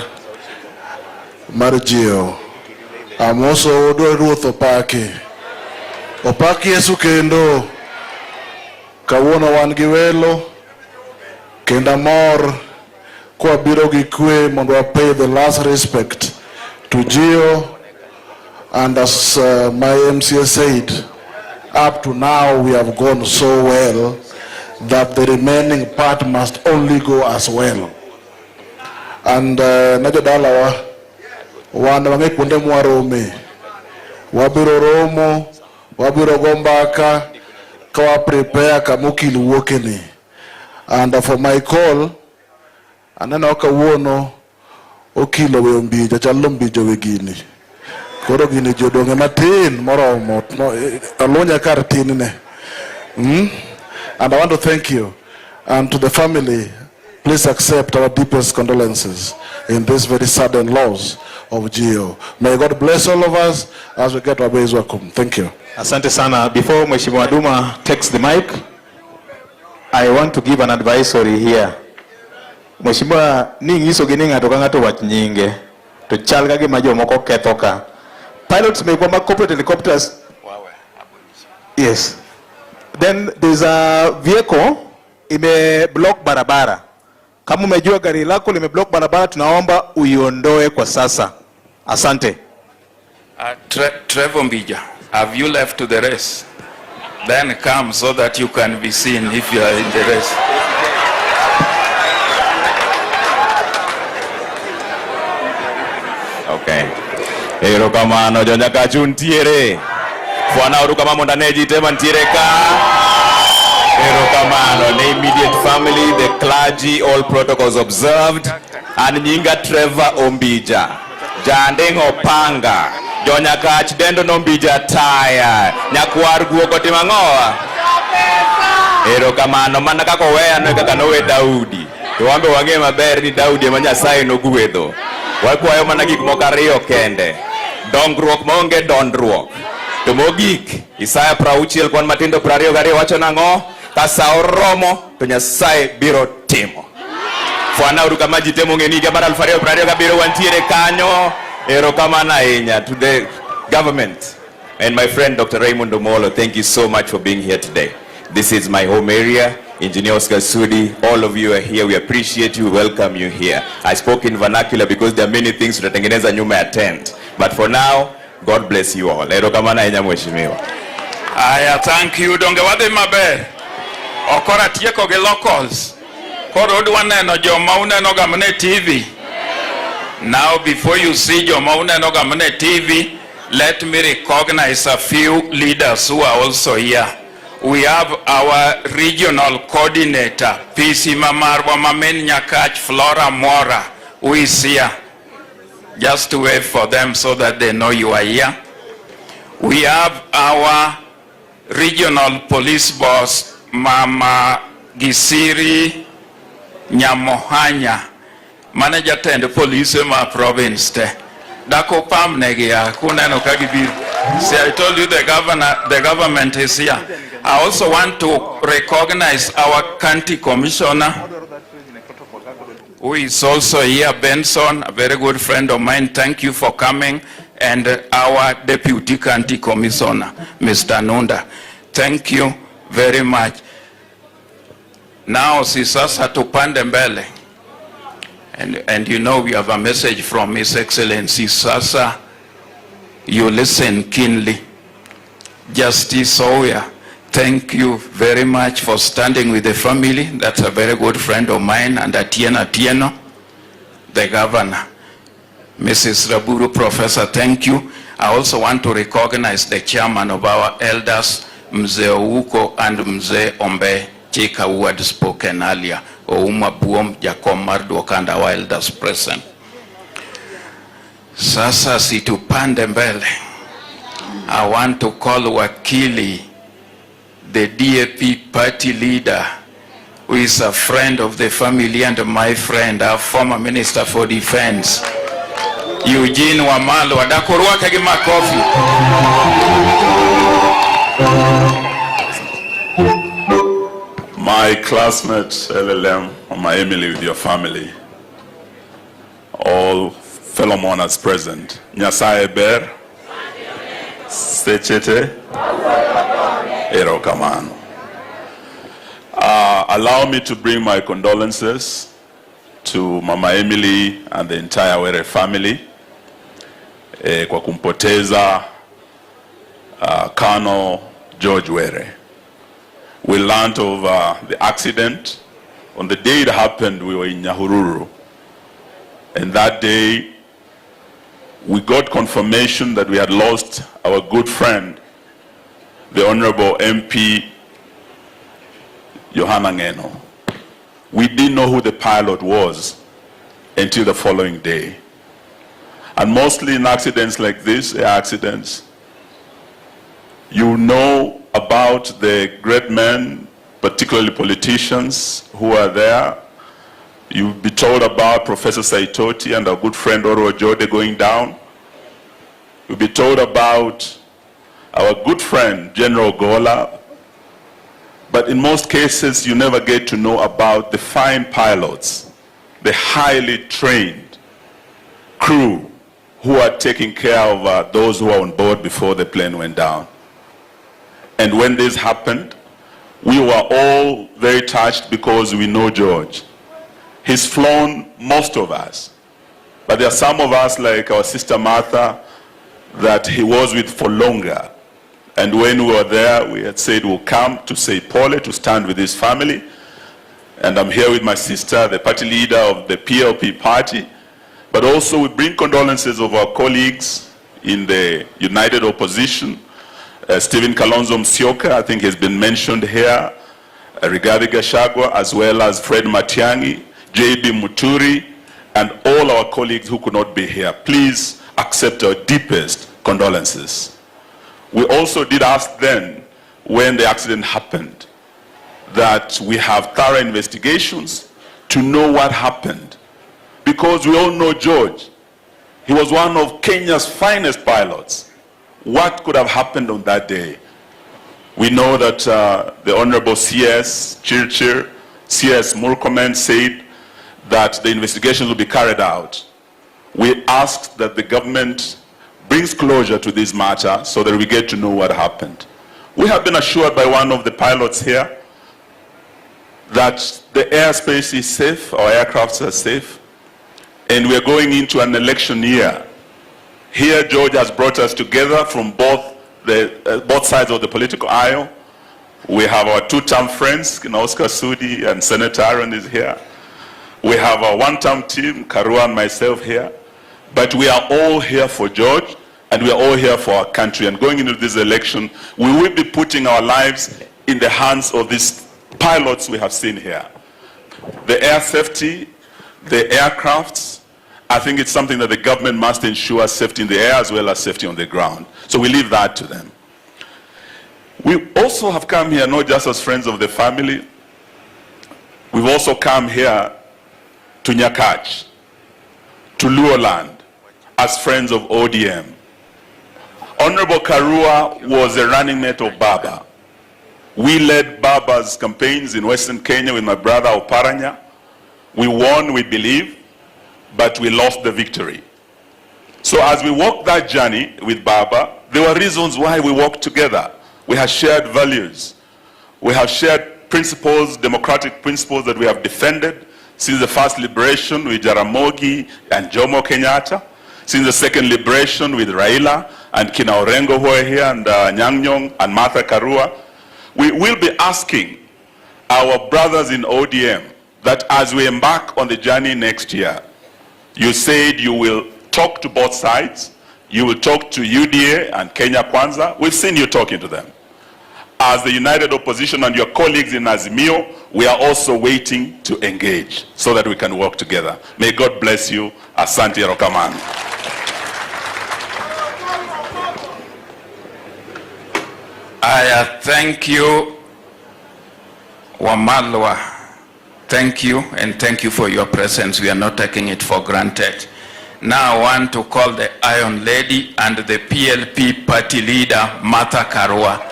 Speaker 14: Gio. Amoso odo ruoth opaki. Opaki Yesu kendo. Kawuono wan gi welo. Kenda mor. Kwa biro gi kwe mondo pay the last respect to Gio. And as my MCA said, up to now we have gone so well that the remaining part must only go as well. And najadalawa wana wange kunde mwarome wabiro romo wabiro gombaka kawa prepare kamukili wokeni. And for my call anana waka wono okilo we ombija chalo mbijo wegini koro gini jodonge matin moromo alonya kar tinne. And I want to thank you, and to the family, please accept our deepest condolences in this very sudden loss of Gio. May God bless all of us as we get our ways welcome. Thank you.
Speaker 2: Asante sana. Before Mheshimiwa Duma takes the mic, I want to give an advisory here. Mheshimiwa ningiso gininga tokanga to wach nyinge to chalga gi majo moko kethoka. Pilots may come corporate helicopters. Yes. Then there's a vehicle ime block barabara. Kama umejua gari lako lime block barabara, tunaomba uiondoe kwa sasa. Asante.
Speaker 11: Trevor Mbija, have you left to the race? Then come so that you can be seen if you are in the race.
Speaker 15: Okay. Ero kamano jonjaka chuntiere. Fwana uruka mamonda neji tema ntiere ka. Ero kamano, the immediate family, the clergy, all protocols observed. And nyinga Trevor Ombija. Jandeng Opanga. Jonyakach dendo nombija taya. Nyakwar guoko timangoa. Ero kamano, mana kako wea no kaka nowe Daudi. Tuwambe wange maber ni Daudi manya sayo no guwedo. Wakwayo mana gik mokariyo kende. Dongruok monge dondruok. To mogik, Isaya prauchiel kwan matindo prario gari wacho nango, kasa oromo, to Nyasaye biro timo. Fwana uruka maji temo ngeniga bara alfario prario gabiro wantiere kanyo. Ero kamana enya to the government. And my friend Dr. Raymond Omolo, thank you so much for being here today. This is my home area. Engineer Oscar Sudi, all of you are here. We appreciate you. Welcome you here. I spoke in vernacular because there are many things that tunatengeneza nyuma ya tent. But for now, God bless you all. Ero kamana enya mheshimiwa.
Speaker 11: Aya, thank you. Donge wade maber. Okora tieko ge locals. Koro udwa neno joma uneno gamne TV. Now before you see joma uneno gamne TV, let me recognize a few leaders who are also here. We have our regional coordinator, PC Mamarwa Mamen Nyakach Flora Mora, who is here. Just to wait for them so that they know you are here. We have our regional police boss, Mama Gisiri Nyamohanya, manager tend police ma province te. Dako pam negia kuneno kagibir. See, I told you the government is here. I also want to recognize our county commissioner, who is also here, Benson, a very good friend of mine. Thank you for coming. And our deputy county commissioner, Mr. Nunda. Thank you very much. Now, sasa tupande mbele. And you know we have a message from His Excellency Sasa. You listen keenly. Justice Oya, thank you very much for standing with the family. That's a very good friend of mine. And Atieno, the governor. Mrs. Raburu, Professor, thank you. I also want to recognize the chairman of our elders, Mzee Ouko and Mzee Ombe Chika, who had spoken earlier. Ouma Buom, Jacob Marduok, and our elders present. Sasa situpande mbele. I want to call Wakili, the DAP party leader, who is a friend of the family and my friend, our former Minister for Defense, Eugene Wamalwa. Dakurwa kagi makofi.
Speaker 16: My classmate, LLM, Mama Emily with your family, all fellow mourners present. Nyasaye ber, Sechete. Erokamano. Allow me to bring my condolences to Mama Emily and the entire Were family kwa kumpoteza Colonel George Were. We learned of the accident. On the day it happened, we were in Nyahururu. And that day, we got confirmation that we had lost our good friend, the Honorable MP, Johanna Ngeno. We didn't know who the pilot was until the following day. And mostly in accidents like this, accidents, you know about the great men, particularly politicians who are there. You'll be told about Professor Saitoti and our good friend Oro Ojode going down. You'll be told about our good friend General Gola. But in most cases, you never get to know about the fine pilots, the highly trained crew who are taking care of those who are on board before the plane went down. And when this happened, we were all very touched because we know George. He's flown most of us. But there are some of us, like our sister Martha, that he was with for longer. And when we were there, we had said we'll come to say Pole, to stand with his family. And I'm here with my sister, the party leader of the PLP party. But also we bring condolences of our colleagues in the United Opposition. Stephen Kalonzo Musyoka, I think has been mentioned here. Rigathi Gachagua, as well as Fred Matiang'i, J.B. Muturi, and all our colleagues who could not be here. Please accept our deepest condolences. We also did ask then, when the accident happened, that we have thorough investigations to know what happened. Because we all know George. He was one of Kenya's finest pilots. What could have happened on that day? We know that the Honorable CS Chirchir, CS Murkomen said that the investigation will be carried out. We asked that the government brings closure to this matter so that we get to know what happened. We have been assured by one of the pilots here that the airspace is safe, our aircrafts are safe, and we're going into an election year. Here, George has brought us together from both sides of the political aisle. We have our two-term friends, Oscar Sudi and Senator Aron is here. We have our one-term team, Karua and myself here. But we are all here for George, and we are all here for our country. And going into this election, we will be putting our lives in the hands of these pilots we have seen here. The air safety, the aircrafts, I think it's something that the government must ensure safety in the air as well as safety on the ground. So we leave that to them. We also have come here not just as friends of the family. We've also come here to Nyakach, to Luoland, as friends of ODM. Honorable Karua was a running mate of Baba. We led Baba's campaigns in Western Kenya with my brother Oparanya. We won, we believe, but we lost the victory. So as we walked that journey with Baba, there were reasons why we walked together. We have shared values. We have shared principles, democratic principles that we have defended since the first liberation with Jaramogi and Jomo Kenyatta, since the second liberation with Raila and Kina Orengo who are here, and Nyang'nyong and Martha Karua. We will be asking our brothers in ODM that as we embark on the journey next year, you said you will talk to both sides. You will talk to UDA and Kenya Kwanza. We've seen you talking to them. As the United Opposition and your colleagues in Azimio, we are also waiting to engage so that we can work together. May God bless you. Asante Rokaman.
Speaker 11: I thank you, Wamalwa. Thank you, and thank you for your presence. We are not taking it for granted. Now I want to call the Iron Lady and the PLP party leader, Martha Karua.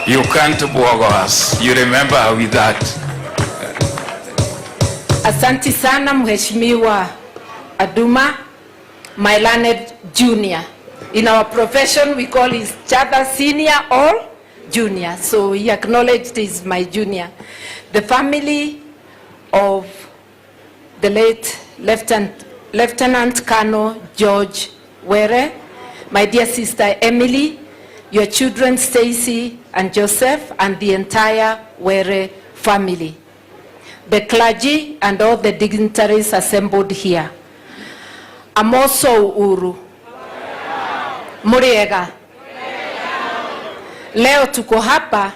Speaker 11: You can't bog us. You remember with that.
Speaker 17: Asante sana Mheshimiwa Aduma. my learned junior. In our profession, we call each other senior or junior. So he acknowledged he's my junior. The family of the late Lieutenant Colonel George Were, my dear sister Emily, your children Stacy and Joseph, and the entire Were family, the clergy and all the dignitaries assembled here. Amoso Uru. Muriega. Leo tuko hapa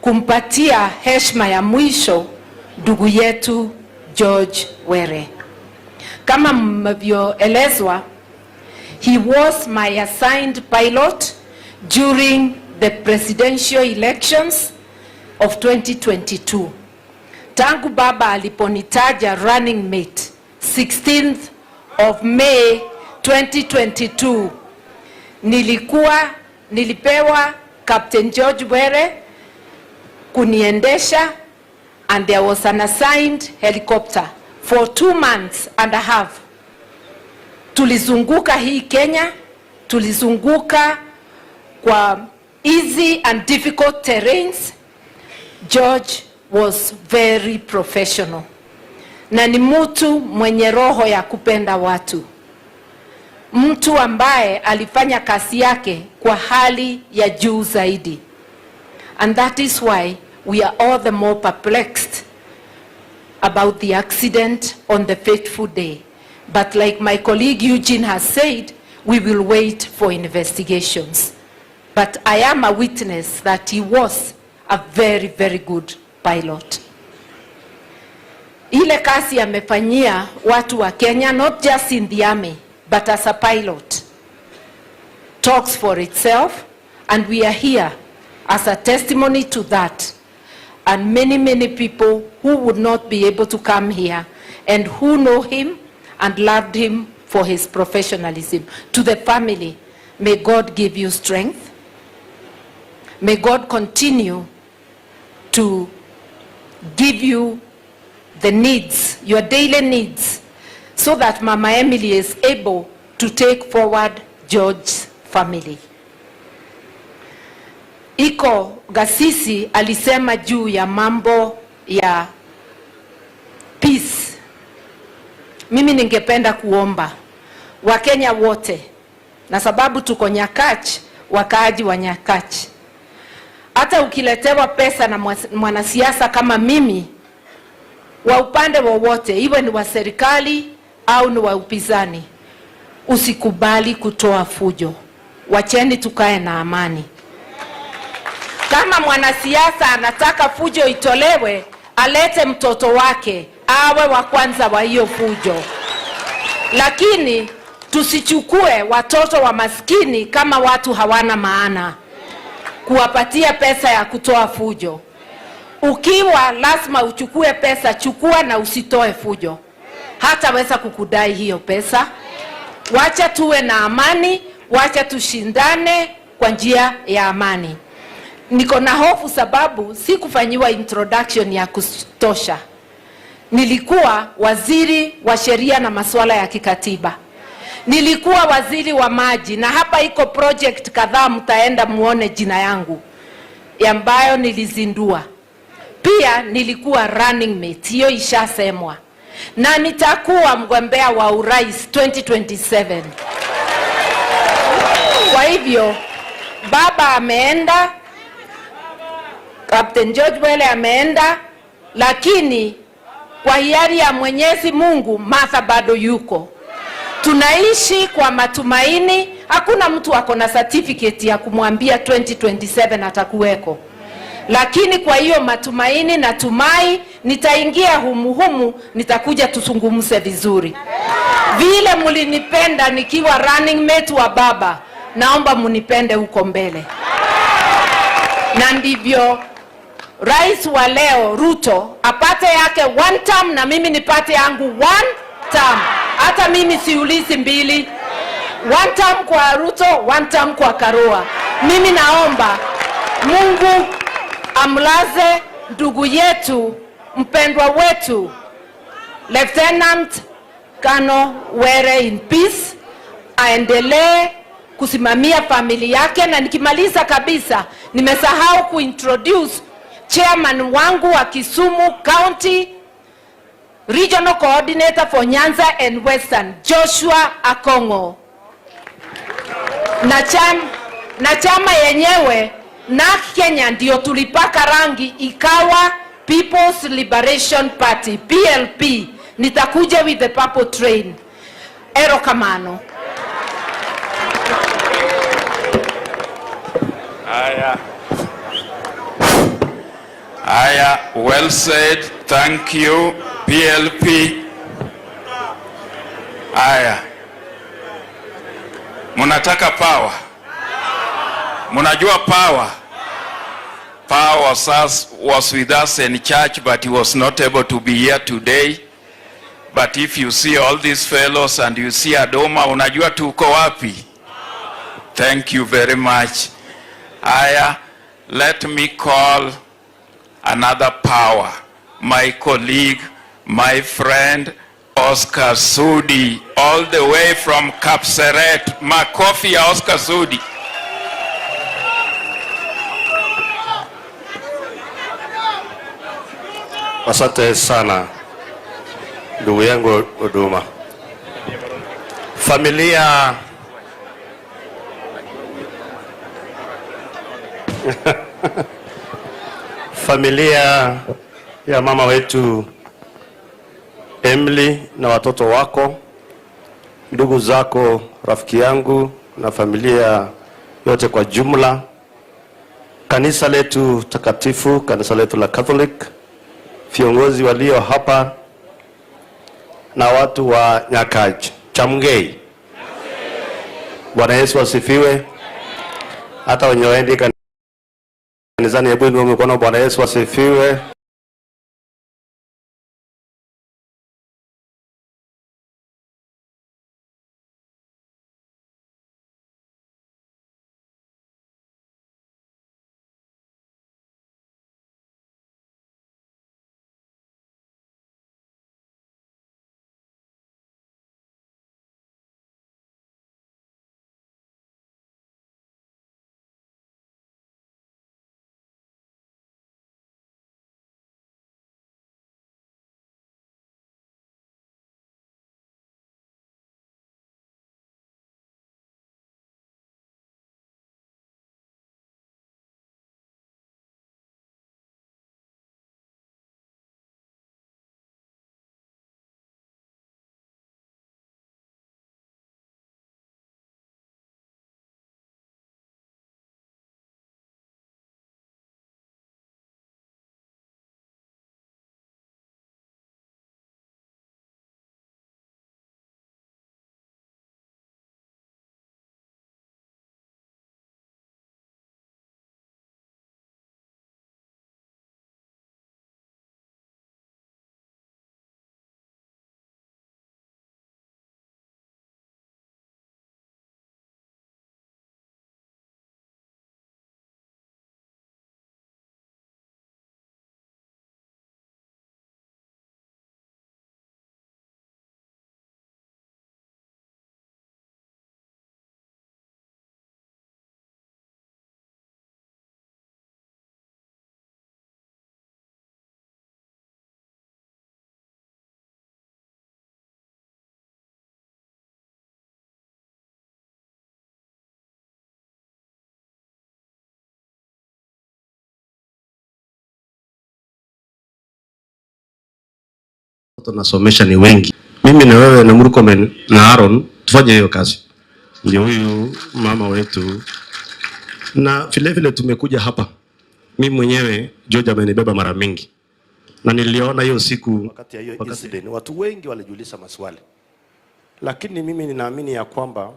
Speaker 17: kumpatia heshima ya mwisho ndugu yetu George Were. Kama mmevyoelezwa, he was my assigned pilot during the presidential elections of 2022. Tangu baba aliponitaja running mate 16th of May 2022, nilipewa Captain George Were kuniendesha, and there was an assigned helicopter for 2 months and a half. Tulizunguka hii Kenya, tulizunguka kwa easy and difficult terrains. George was very professional. Na ni mtu mwenye roho ya kupenda watu. Mtu ambaye alifanya kazi yake kwa hali ya juu zaidi. And that is why we are all the more perplexed about the accident on the fateful day. But like my colleague Eugene has said, we will wait for investigations. But I am a witness that he was a very, very good pilot. Ile kazi amefanyia watu wa Kenya, not just in the army, but as a pilot, talks for itself, and we are here as a testimony to that. And many, many people who would not be able to come here and who know him and loved him for his professionalism. To the family, may God give you strength. May God continue to give you the needs, your daily needs, so that Mama Emily is able to take forward George's family. Iko Gasisi alisema juu ya mambo ya peace. Mimi ningependa kuomba Wakenya wote, na sababu tuko Nyakach, wakaaji wa Nyakach, hata ukiletewa pesa na mwanasiasa kama mimi, wa upande wowote, iwe ni wa serikali au ni wa upinzani, usikubali kutoa fujo. Wacheni tukae na amani. Kama mwanasiasa anataka fujo itolewe, alete mtoto wake awe wa kwanza wa hiyo fujo. Lakini tusichukue watoto wa maskini kama watu hawana maana, kuwapatia pesa ya kutoa fujo. Ukiwa lazima uchukue pesa, chukua na usitoe fujo. Hataweza kukudai hiyo pesa. Wacha tuwe na amani, wacha tushindane kwa njia ya amani. Niko na hofu sababu sikufanyiwa introduction ya kutosha. Nilikuwa waziri wa sheria na masuala ya kikatiba. Nilikuwa waziri wa maji, na hapa iko project kadhaa mtaenda muone jina yangu ambayo nilizindua. Pia nilikuwa running mate, hiyo ishasemwa. Na nitakuwa mgombea wa urais 2027. Kwa hivyo baba ameenda, Captain George Were ameenda, lakini kwa hiari ya Mwenyezi Mungu Martha bado yuko. Tunaishi kwa matumaini. Hakuna mtu ako na certificate ya kumwambia 2027 atakuweko. Lakini kwa hiyo matumaini, natumai nitaingia humu, nitakuja tuzungumze vizuri. Vile mlinipenda nikiwa running mate wa baba, naomba munipende huko mbele. Na ndivyo rais wa leo Ruto apate yake 1 term na mimi nipate yangu 1 term. Hata mimi siulizi mbili. 1 term kwa Ruto, 1 term kwa Karua. Mimi naomba Mungu amlaze ndugu yetu, mpendwa wetu, Lieutenant Kano Were in peace, aendelee kusimamia familia yake. Na nikimaliza kabisa, nimesahau kuintroduce chairman wangu wa Kisumu County Regional Coordinator for Nyanza and Western, Joshua Akongo. Na chama yenyewe na Kenya ndio tulipaka rangi ikawa People's Liberation Party, PLP. Nitakuja with the purple train. Erokamano.
Speaker 11: Aya, well said. Thank you, PLP. Aya. Munataka power? Munajua power? Power was with us in church, but he was not able to be here today. But if you see all these fellows and you see Adoma, unajua tuko wapi? Thank you very much. Aya, let me call another power, my colleague, my friend, Oscar Sudi, all the way from Kapseret. Makofi ya Oscar Sudi.
Speaker 18: Asante sana ndugu yangu Huduma. Familia familia ya mama wetu Emily na watoto wako, ndugu zako, rafiki yangu na familia yote kwa jumla, kanisa letu takatifu, kanisa letu la Catholic, viongozi walio hapa na watu wa Nyakach, Chamgei. Bwana Yesu asifiwe. Hata wenye waendi kanisani, hebu inua mikono. Bwana Yesu asifiwe. Tunasomesha ni wengi. Mimi na wewe na Murkomen na Aron tufanye hiyo kazi. Ndio huyu mama wetu. Na vile tumekuja hapa. Mimi mwenyewe George amenibeba mara mingi. Na niliona hiyo siku wakati ya hiyo incident watu wengi walijiuliza maswali. Lakini mimi ninaamini ya kwamba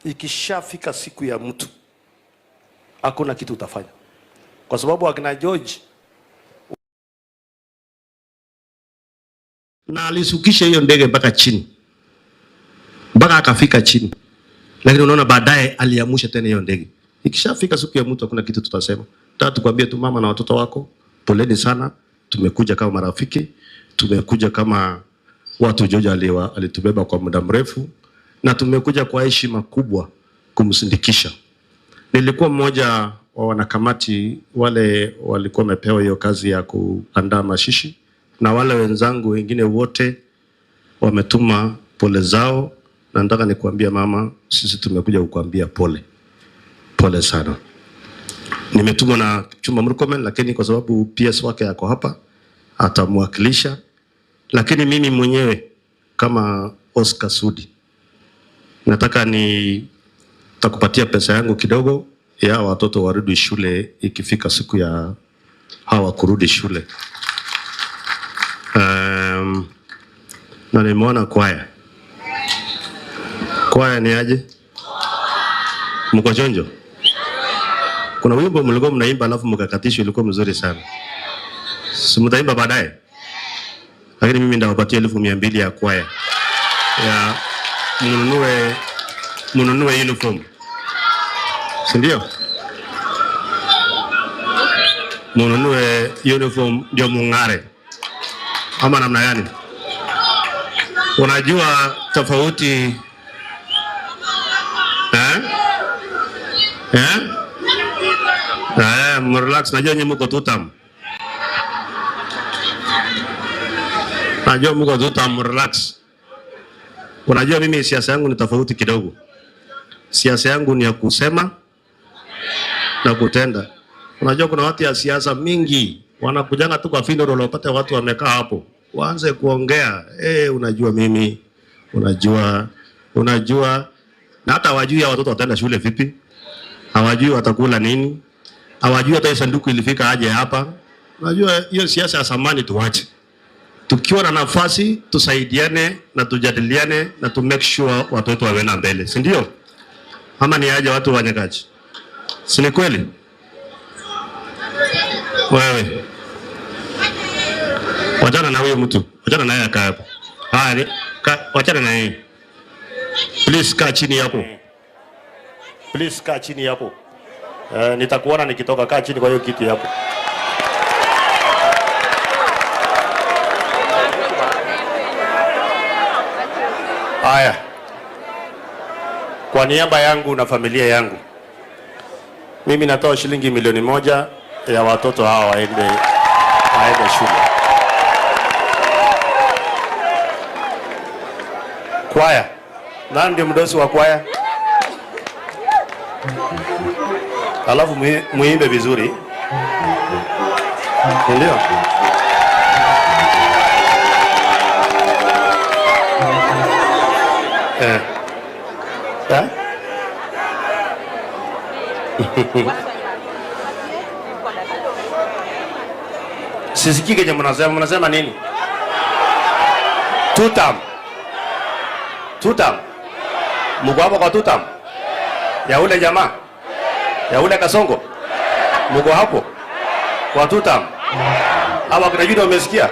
Speaker 18: ikishafika siku ya mtu hakuna kitu utafanya. Kwa sababu akina George na alisukisha hiyo ndege mpaka chini, mpaka akafika chini, lakini unaona baadaye aliamusha tena hiyo ndege. Ikishafika siku ya mtu hakuna kitu tutasema. Nataka tukwambie tu mama na watoto wako, poleni sana. Tumekuja kama marafiki, tumekuja kama watu George alitubeba kwa muda mrefu na tumekuja kwa heshima kubwa kumsindikisha. Nilikuwa mmoja wa wanakamati wale walikuwa wamepewa hiyo kazi ya kuandaa mashishi, na wale wenzangu wengine wote wametuma pole zao, na nataka nikuambia mama, sisi tumekuja kukuambia pole. Pole sana. Nimetumwa na Chuma Murkomen, lakini kwa sababu PS wake yako hapa atamwakilisha, lakini mimi mwenyewe kama Oscar Sudi nataka takupatia pesa yangu kidogo ya watoto warudi shule ikifika siku ya hawa kurudi shule. Na nimeona kwaya ni aje? Mko chonjo? Kuna wimbo mlikuwa mnaimba alafu mkakatishwa, ilikuwa mzuri sana. Si mtaimba baadaye? Lakini mimi ndawapatia 1200 ya kwaya. Ya mununue uniform. Si ndio? Mununue uniform ndio mungare. Ama namna gani? Unajua tofauti relax, najua nyinyi mko tutam. Najua mko tutam, relax. Unajua mimi siasa yangu ni tofauti kidogo. Siasa yangu ni ya kusema na kutenda. Unajua kuna watu ya siasa mingi wanakujanga tu kwa funeral wapate watu wamekaa hapo. Waanze kuongea, unajua mimi, unajua na hata hawajui watoto wataenda shule vipi. Hawajui watakula nini. Hawajui hata sanduku ilifika aje hapa. Unajua hiyo siasa ya zamani tuache. Tukiwa na nafasi tusaidiane na tujadiliane na to make sure watoto wawe mbele. Si ndio? Ama ni aje watu wanyakaji? Si ni kweli? Wewe wachana na huyo mtu. Wachana naye akaa hapo. Haya, wachana na yeye. Please kaa chini hapo. Please kaa chini hapo. Nitakuona nikitoka, kaa chini kwa hiyo kiti hapo. Haya. Kwa niaba yangu na familia yangu, mimi natoa shilingi 1,000,000 ya watoto hawa waende shule. Kwaya. Nani ndio mdosi wa kwaya? Alafu muimbe vizuri. Ndio. Sisikii kenye mnasema nini? Tutam. Mko hapo kwa tutam? Ya ule jamaa? Ya ule Kasongo? Mko hapo kwa tutam? Hawa kina Judy wamesikia?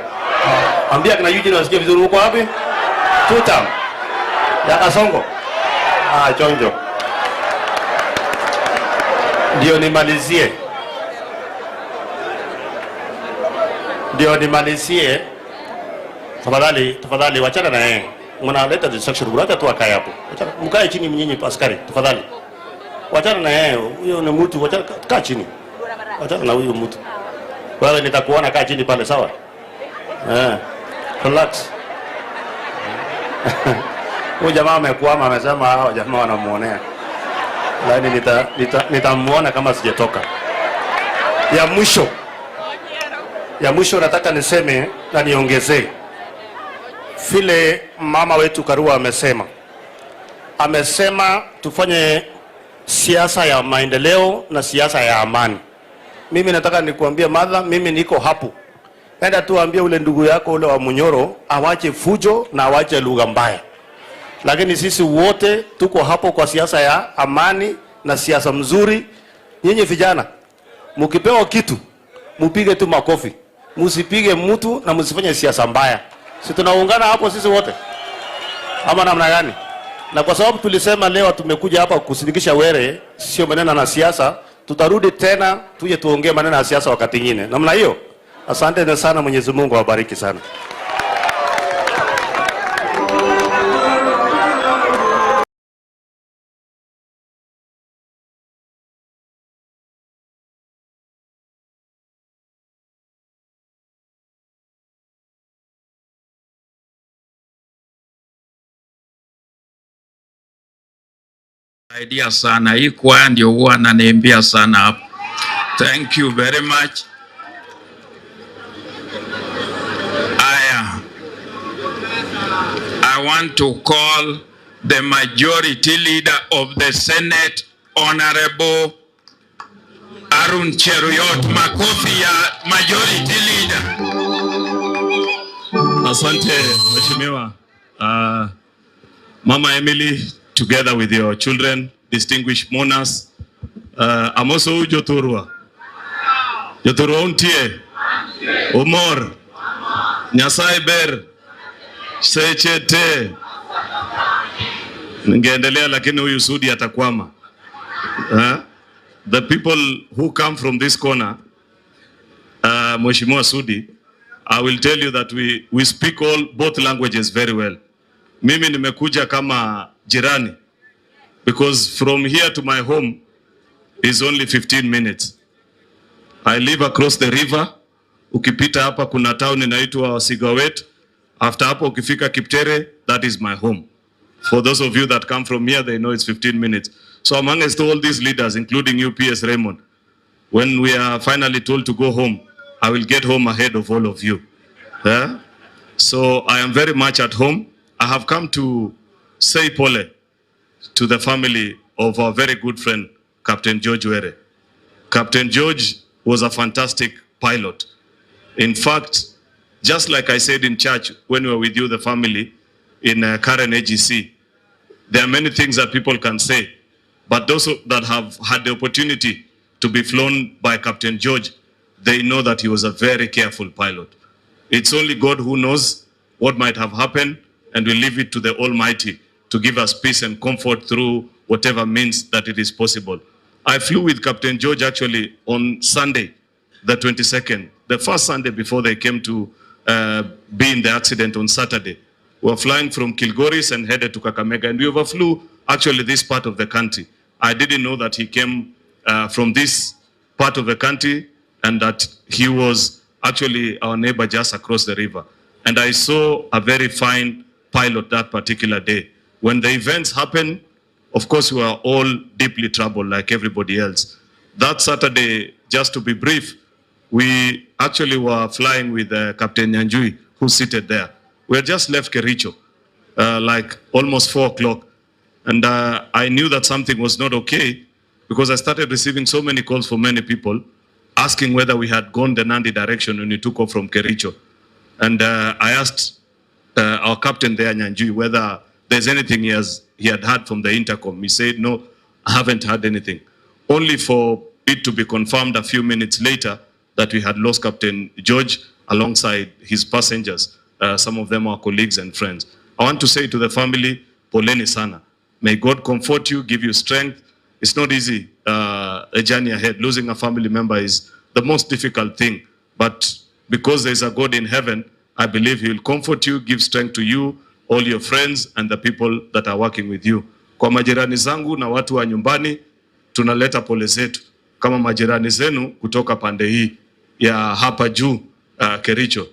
Speaker 18: Ambia kina Judy wasikie vizuri, mko wapi? Tutam. Ya Kasongo? Chonjo. Ndio nimalizie. Tafadhali wachana na yeye. Mnaleta distraction, burata tu akae hapo. Mkae chini mnyinyi askari, tafadhali. Wachana na yeye. Huyo ni mtu, wachana, kaa chini. Wachana na huyo mtu. Wewe nitakuona, kaa chini pale, sawa? Relax. Huyu jamaa amekwama, amesema hao jamaa wanamuonea. Lakini nitamuona kama sijatoka. Ya mwisho nataka niseme na niongezee. Vile mama wetu Karua amesema tufanye siasa ya maendeleo na siasa ya amani. Mimi nataka nikuambia mother, mimi niko hapo. Enda tuambie ule ndugu yako ule wa Munyoro awache fujo na awache lugha mbaya. Lakini sisi wote tuko hapo kwa siasa ya amani na siasa mzuri. Nyinyi vijana, mkipewa kitu, mpige tu makofi. Msipige mtu na msifanye siasa mbaya. Si tunaungana hapo sisi wote? Ama namna gani? Na kwa sababu tulisema leo tumekuja hapa kusindikisha Were, sio maneno na siasa, tutarudi tena tuje tuongee maneno ya siasa wakati mwingine. Namna hiyo. Asante sana, Mwenyezi Mungu awabariki sana.
Speaker 11: Idea sana. Hii kwaya ndio huwa ananiambia sana hapo. Thank you very much. I want to call the majority leader of the Senate, Honorable Aron Cheruiyot. Makofi ya majority leader.
Speaker 18: Asante, Mheshimiwa. Mama Emily, together with your children, distinguished mourners, Amoso Joturwa. Joturwa untie. Umor. Nyasai ber. Sechete. Ngeendelea lakini huyu Sudi atakwama. The people who come from this corner, Mheshimiwa Sudi, I will tell you that we speak both languages very well. Mimi nimekuja kama jirani because from here to my home is only 15 minutes. I live across the river. Ukipita hapa kuna town inaitwa Cheruiyot. After hapo ukifika Kiptere, that is my home. For those of you that come from here, they know it's 15 minutes. So amongst all these leaders, including you, PS Raymond, when we are finally told to go home, I will get home ahead of all of you. Yeah? So I am very much at home. I have come to say pole to the family of our very good friend, Captain George Were. Captain George was a fantastic pilot. In fact, just like I said in church when we were with you, the family, in Karen AGC, there are many things that people can say, but those that have had the opportunity to be flown by Captain George, they know that he was a very careful pilot. It's only God who knows what might have happened, and we leave it to the Almighty to give us peace and comfort through whatever means that it is possible. I flew with Captain George actually on Sunday, the 22nd, the first Sunday before they came to be in the accident on Saturday. We were flying from Kilgoris and headed to Kakamega, and we overflew actually this part of the country. I didn't know that he came from this part of the country and that he was actually our neighbor just across the river. And I saw a very fine pilot that particular day. When the events happened, of course, we were all deeply troubled like everybody else. That Saturday, just to be brief, we actually were flying with Captain Nyanjui, who seated there. We had just left Kericho, like almost 4 o'clock. And I knew that something was not okay because I started receiving so many calls from many people asking whether we had gone the Nandi direction when we took off from Kericho. And I asked our captain there, Nyanjui, whether there's anything he had heard from the intercom. He said, no, I haven't heard anything. Only for it to be confirmed a few minutes later that we had lost Captain George alongside his passengers. Some of them are colleagues and friends. I want to say to the family, poleni sana. May God comfort you, give you strength. It's not easy, a journey ahead. Losing a family member is the most difficult thing. But because there's a God in heaven, I believe he will comfort you, give strength to you, all your friends and the people that are working with you. Kwa majirani zangu na watu wa nyumbani, tunaleta pole zetu. Kama majirani zenu kutoka pande hii ya hapa juu Kericho.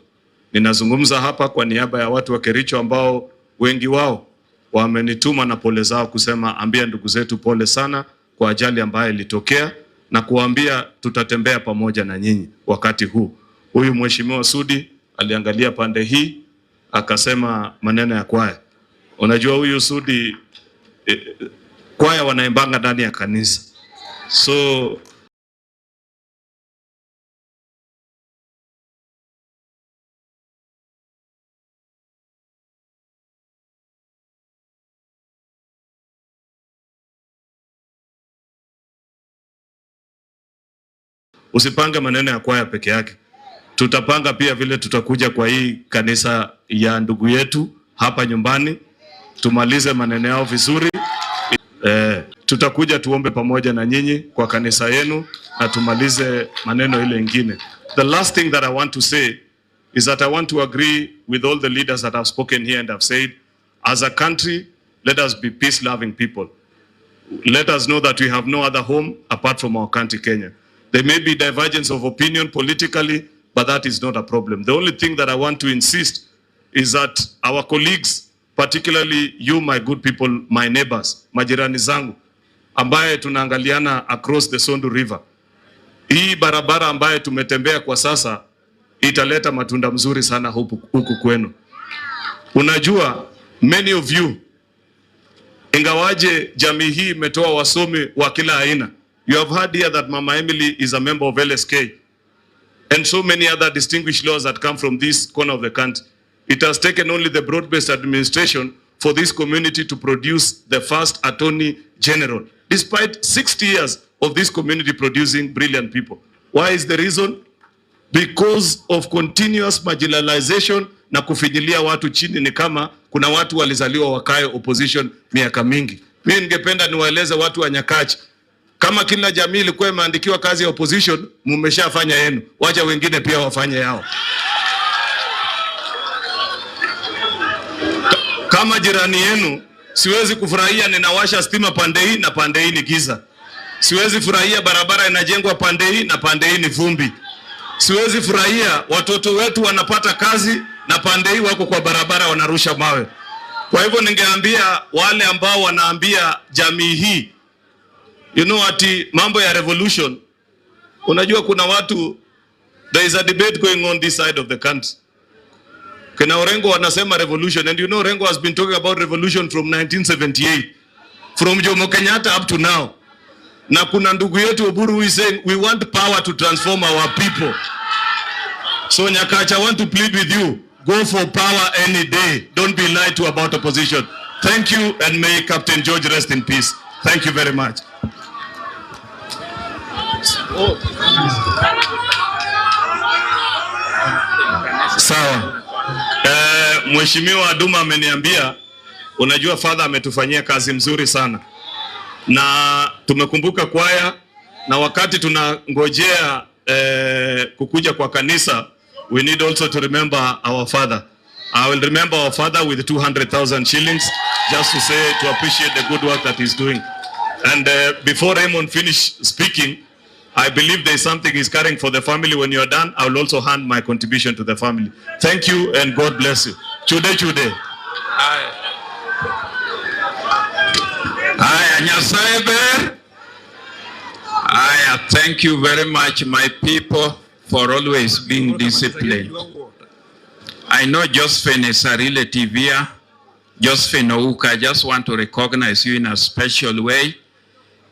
Speaker 18: Ninazungumza hapa kwa niaba ya watu wa Kericho ambao wengi wao wamenituma na pole zao kusema ambia ndugu zetu pole sana kwa ajali ambayo ilitokea na kuambia tutatembea pamoja na nyinyi wakati huu. Huyu Mheshimiwa Sudi aliangalia pande hii akasema maneno ya kwaya. Unajua huyu Sudi kwaya wanaimbanga ndani ya kanisa. So usipange maneno ya kwaya peke yake. Tutapanga pia vile tutakuja kwa hii kanisa ya ndugu yetu hapa nyumbani. Tumalize maneno yao vizuri. Tutakuja tuombe pamoja na nyinyi kwa kanisa yenu na tumalize maneno ile ingine. The last thing that I want to say is that I want to agree with all the leaders that have spoken here and have said, as a country, let us be peace-loving people. Let us know that we have no other home apart from our country, Kenya. There may be divergence of opinion politically, but that is not a problem. The only thing that I want to insist is that our colleagues, particularly you, my good people, my neighbors, majirani zangu,
Speaker 19: ambaye tunaangaliana across the Sondu River. Hii barabara ambaye tumetembea kwa sasa italeta matunda mzuri sana huku kwenu. Unajua, many of you, ingawaje jamii hii imetoa wasomi wa kila aina. You have heard here that Mama Emily is a member of LSK and so many other distinguished lawyers that come from this corner of the country. It has taken only the broad-based administration for this community to produce the first Attorney General, despite 60 years of this community producing brilliant people. Why is the reason? Because of continuous marginalization na kufinyilia watu chini. Ni kama kuna watu walizaliwa wakae opposition miaka mingi. Mimi ningependa niwaeleze watu wa Nyakach, kama kila jamii ilikuwa imeandikiwa kazi ya opposition, mmeshafanya yenu, wacha wengine pia wafanye yao. Kama jirani yenu, siwezi kufurahia ninawasha stima pande hii na pande hii ni giza. Siwezi furahia barabara inajengwa pande hii na pande hii ni vumbi. Siwezi furahia watoto wetu wanapata kazi na pande hii wako kwa barabara wanarusha mawe. Kwa hivyo ningeambia wale ambao wanaambia jamii hii, ati mambo ya revolution. Unajua kuna watu, there is a debate going on this side of the country. Kina Orengo wanasema revolution, and Orengo has been talking about revolution from 1978, from Jomo Kenyatta up to now. Na kuna ndugu yetu Oburu who is saying we want power to transform our people. So Nyakach, I want to plead with you, go for power any day. Don't be lied to about opposition. Thank you, and may Captain George rest in peace. Thank you very much. Sawa. Mheshimiwa Aduma ameniambia, unajua father ametufanyia kazi mzuri sana. Na tumekumbuka kwaya, na wakati tunangojea kukuja kwa kanisa, we need also to remember our father. I will remember our father with 200,000 shillings just to say, to appreciate the good work that he's doing. And before Raymond finish speaking, I believe there is something he's carrying for the family. When you are done, I will also hand my contribution to the family. Thank you and God bless you. Chude chude.
Speaker 11: Thank you very much, my people, for always being disciplined. I know Josephine is a relative here. Josephine Ouka, I just want to recognize you in a special way.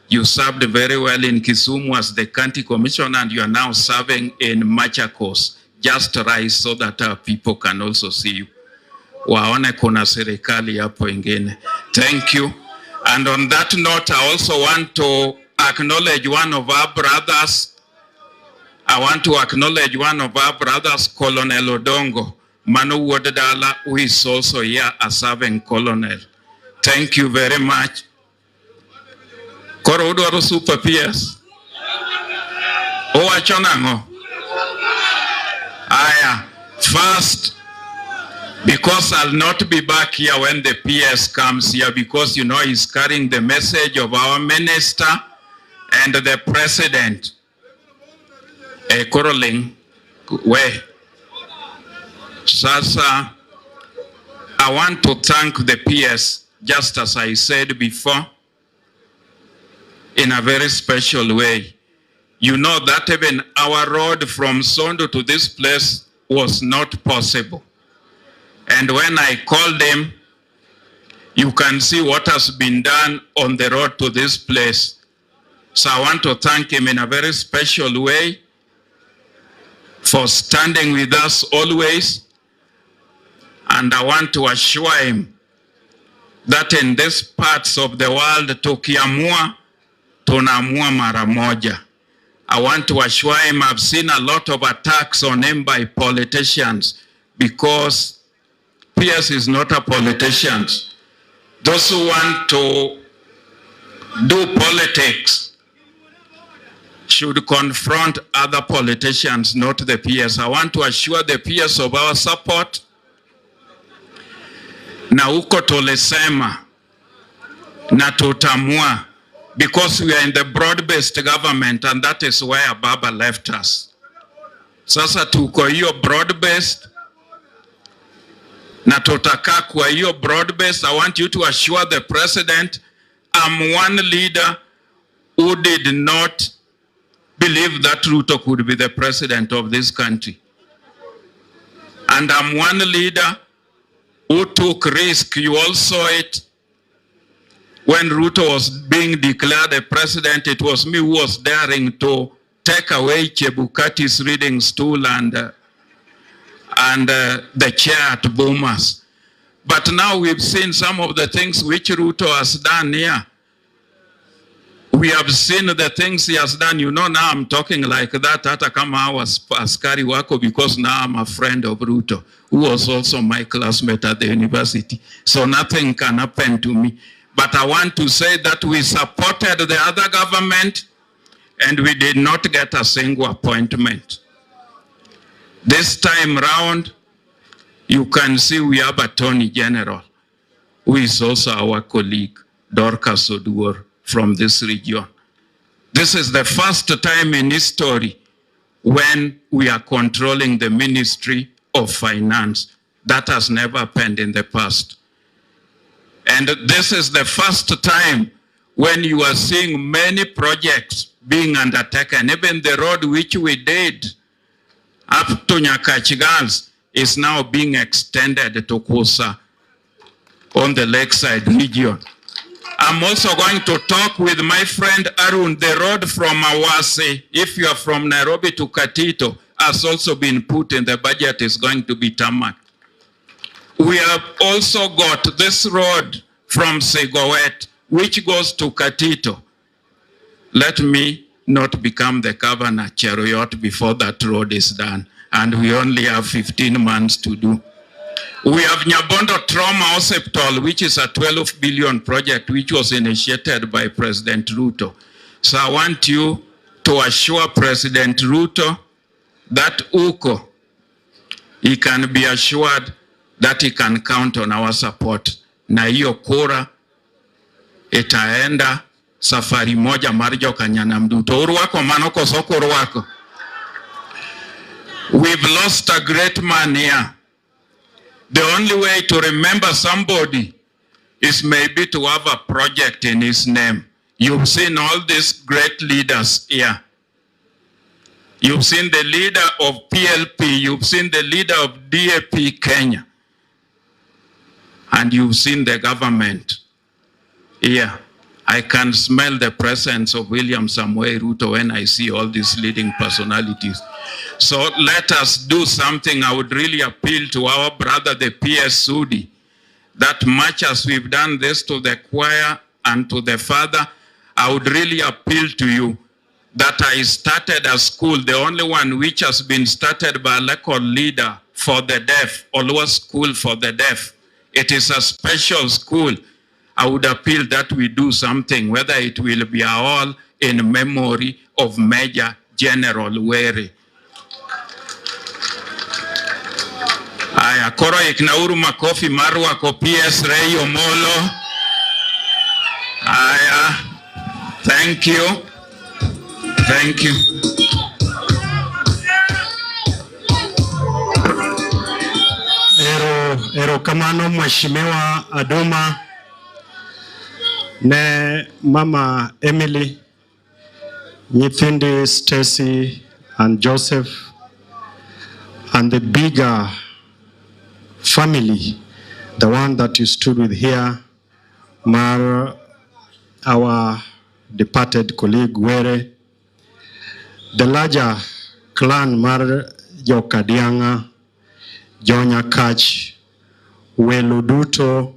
Speaker 11: You served very well in Kisumu as the county commissioner, and you are now serving in Machakos. Just rise so that our people can also see you. Waone kuna serikali hapo ingine. Thank you. And on that note, I also want to acknowledge one of our brothers. Colonel Odongo, Manu Wodadala, who is also here as serving colonel. Thank you very much. Koro udwaro super PS. Owacho nang'o? Aya, first, because I'll not be back here when the PS comes here, because he's carrying the message of our minister and the president. Koroling, Sasa, I want to thank the PS, just as I said before, in a very special way. You know that even our road from Sondo to this place was not possible. And when I called him, you can see what has been done on the road to this place. So I want to thank him in a very special way for standing with us always. And I want to assure him that in these parts of the world, tukiamua, tunaamua mara moja. I want to assure him I've seen a lot of attacks on him by politicians, because PS is not a politician. Those who want to do politics should confront other politicians, not the PS. I want to assure the PS of our support. Na uko tolesema na tutamua, because we are in the broad-based government, and that is where Baba left us. Sasa tuko hiyo broad-based na tutakaa kwa hiyo broad-based. I want you to assure the president I'm one leader who did not believe that Ruto could be the president of this country. And I'm one leader who took risk. You all saw it. When Ruto was being declared a president, it was me who was daring to take away Chebukati's reading stool and the chair at Bomas. But now we've seen some of the things which Ruto has done here. We have seen the things he has done. You know, now I'm talking like that, hata kama I was askari wako, because now I'm a friend of Ruto, who was also my classmate at the university. So nothing can happen to me. But I want to say that we supported the other government and we did not get a single appointment. This time round, you can see we have a Attorney General, who is also our colleague, Dorcas Oduor, from this region. This is the first time in history when we are controlling the Ministry of Finance. That has never happened in the past. And this is the first time when you are seeing many projects being undertaken. Even the road which we did up to Nyakach is now being extended to Kosa on the lakeside region. I'm also going to talk with my friend Aron. The road from Awase, if you are from Nairobi to Katito, has also been put in the budget, is going to be tarmac. We have also got this road from Segowet, which goes to Katito. Let me not become the governor, Cheruiyot, before that road is done. And we only have 15 months to do. We have Nyabondo Trauma Hospital, which is a 12 billion project, which was initiated by President Ruto. So I want you to assure President Ruto that Uko, he can be assured that he can count on our support. Na hiyo kura itaenda safari moja marjo kanyana mduto. Uruwako manoko soko uruwako. We've lost a great man here. The only way to remember somebody is maybe to have a project in his name. You've seen all these great leaders here. You've seen the leader of PLP. You've seen the leader of DAP Kenya. And you've seen the government here. I can smell the presence of William Samoei Ruto when I see all these leading personalities. So let us do something. I would really appeal to our brother, the PS Sudi, that much as we've done this to the choir and to the father, I would really appeal to you that I started a school, the only one which has been started by a local leader for the deaf, Olwa School for the Deaf. It is a special school. I would appeal that we do something, whether it will be all in memory of Major General Were. Aya, koro iknauru makofi marwa ko PS Ray Omolo. Aya, thank you. Thank you.
Speaker 18: Ero kamano Mheshimiwa Adoma, ne Mama Emily, Nyithindi Stacy and Joseph, and the bigger family, the one that you stood with here, Mar, our departed colleague Were, the larger clan Mar Jokadianga, Jonya Kach, Weluduto,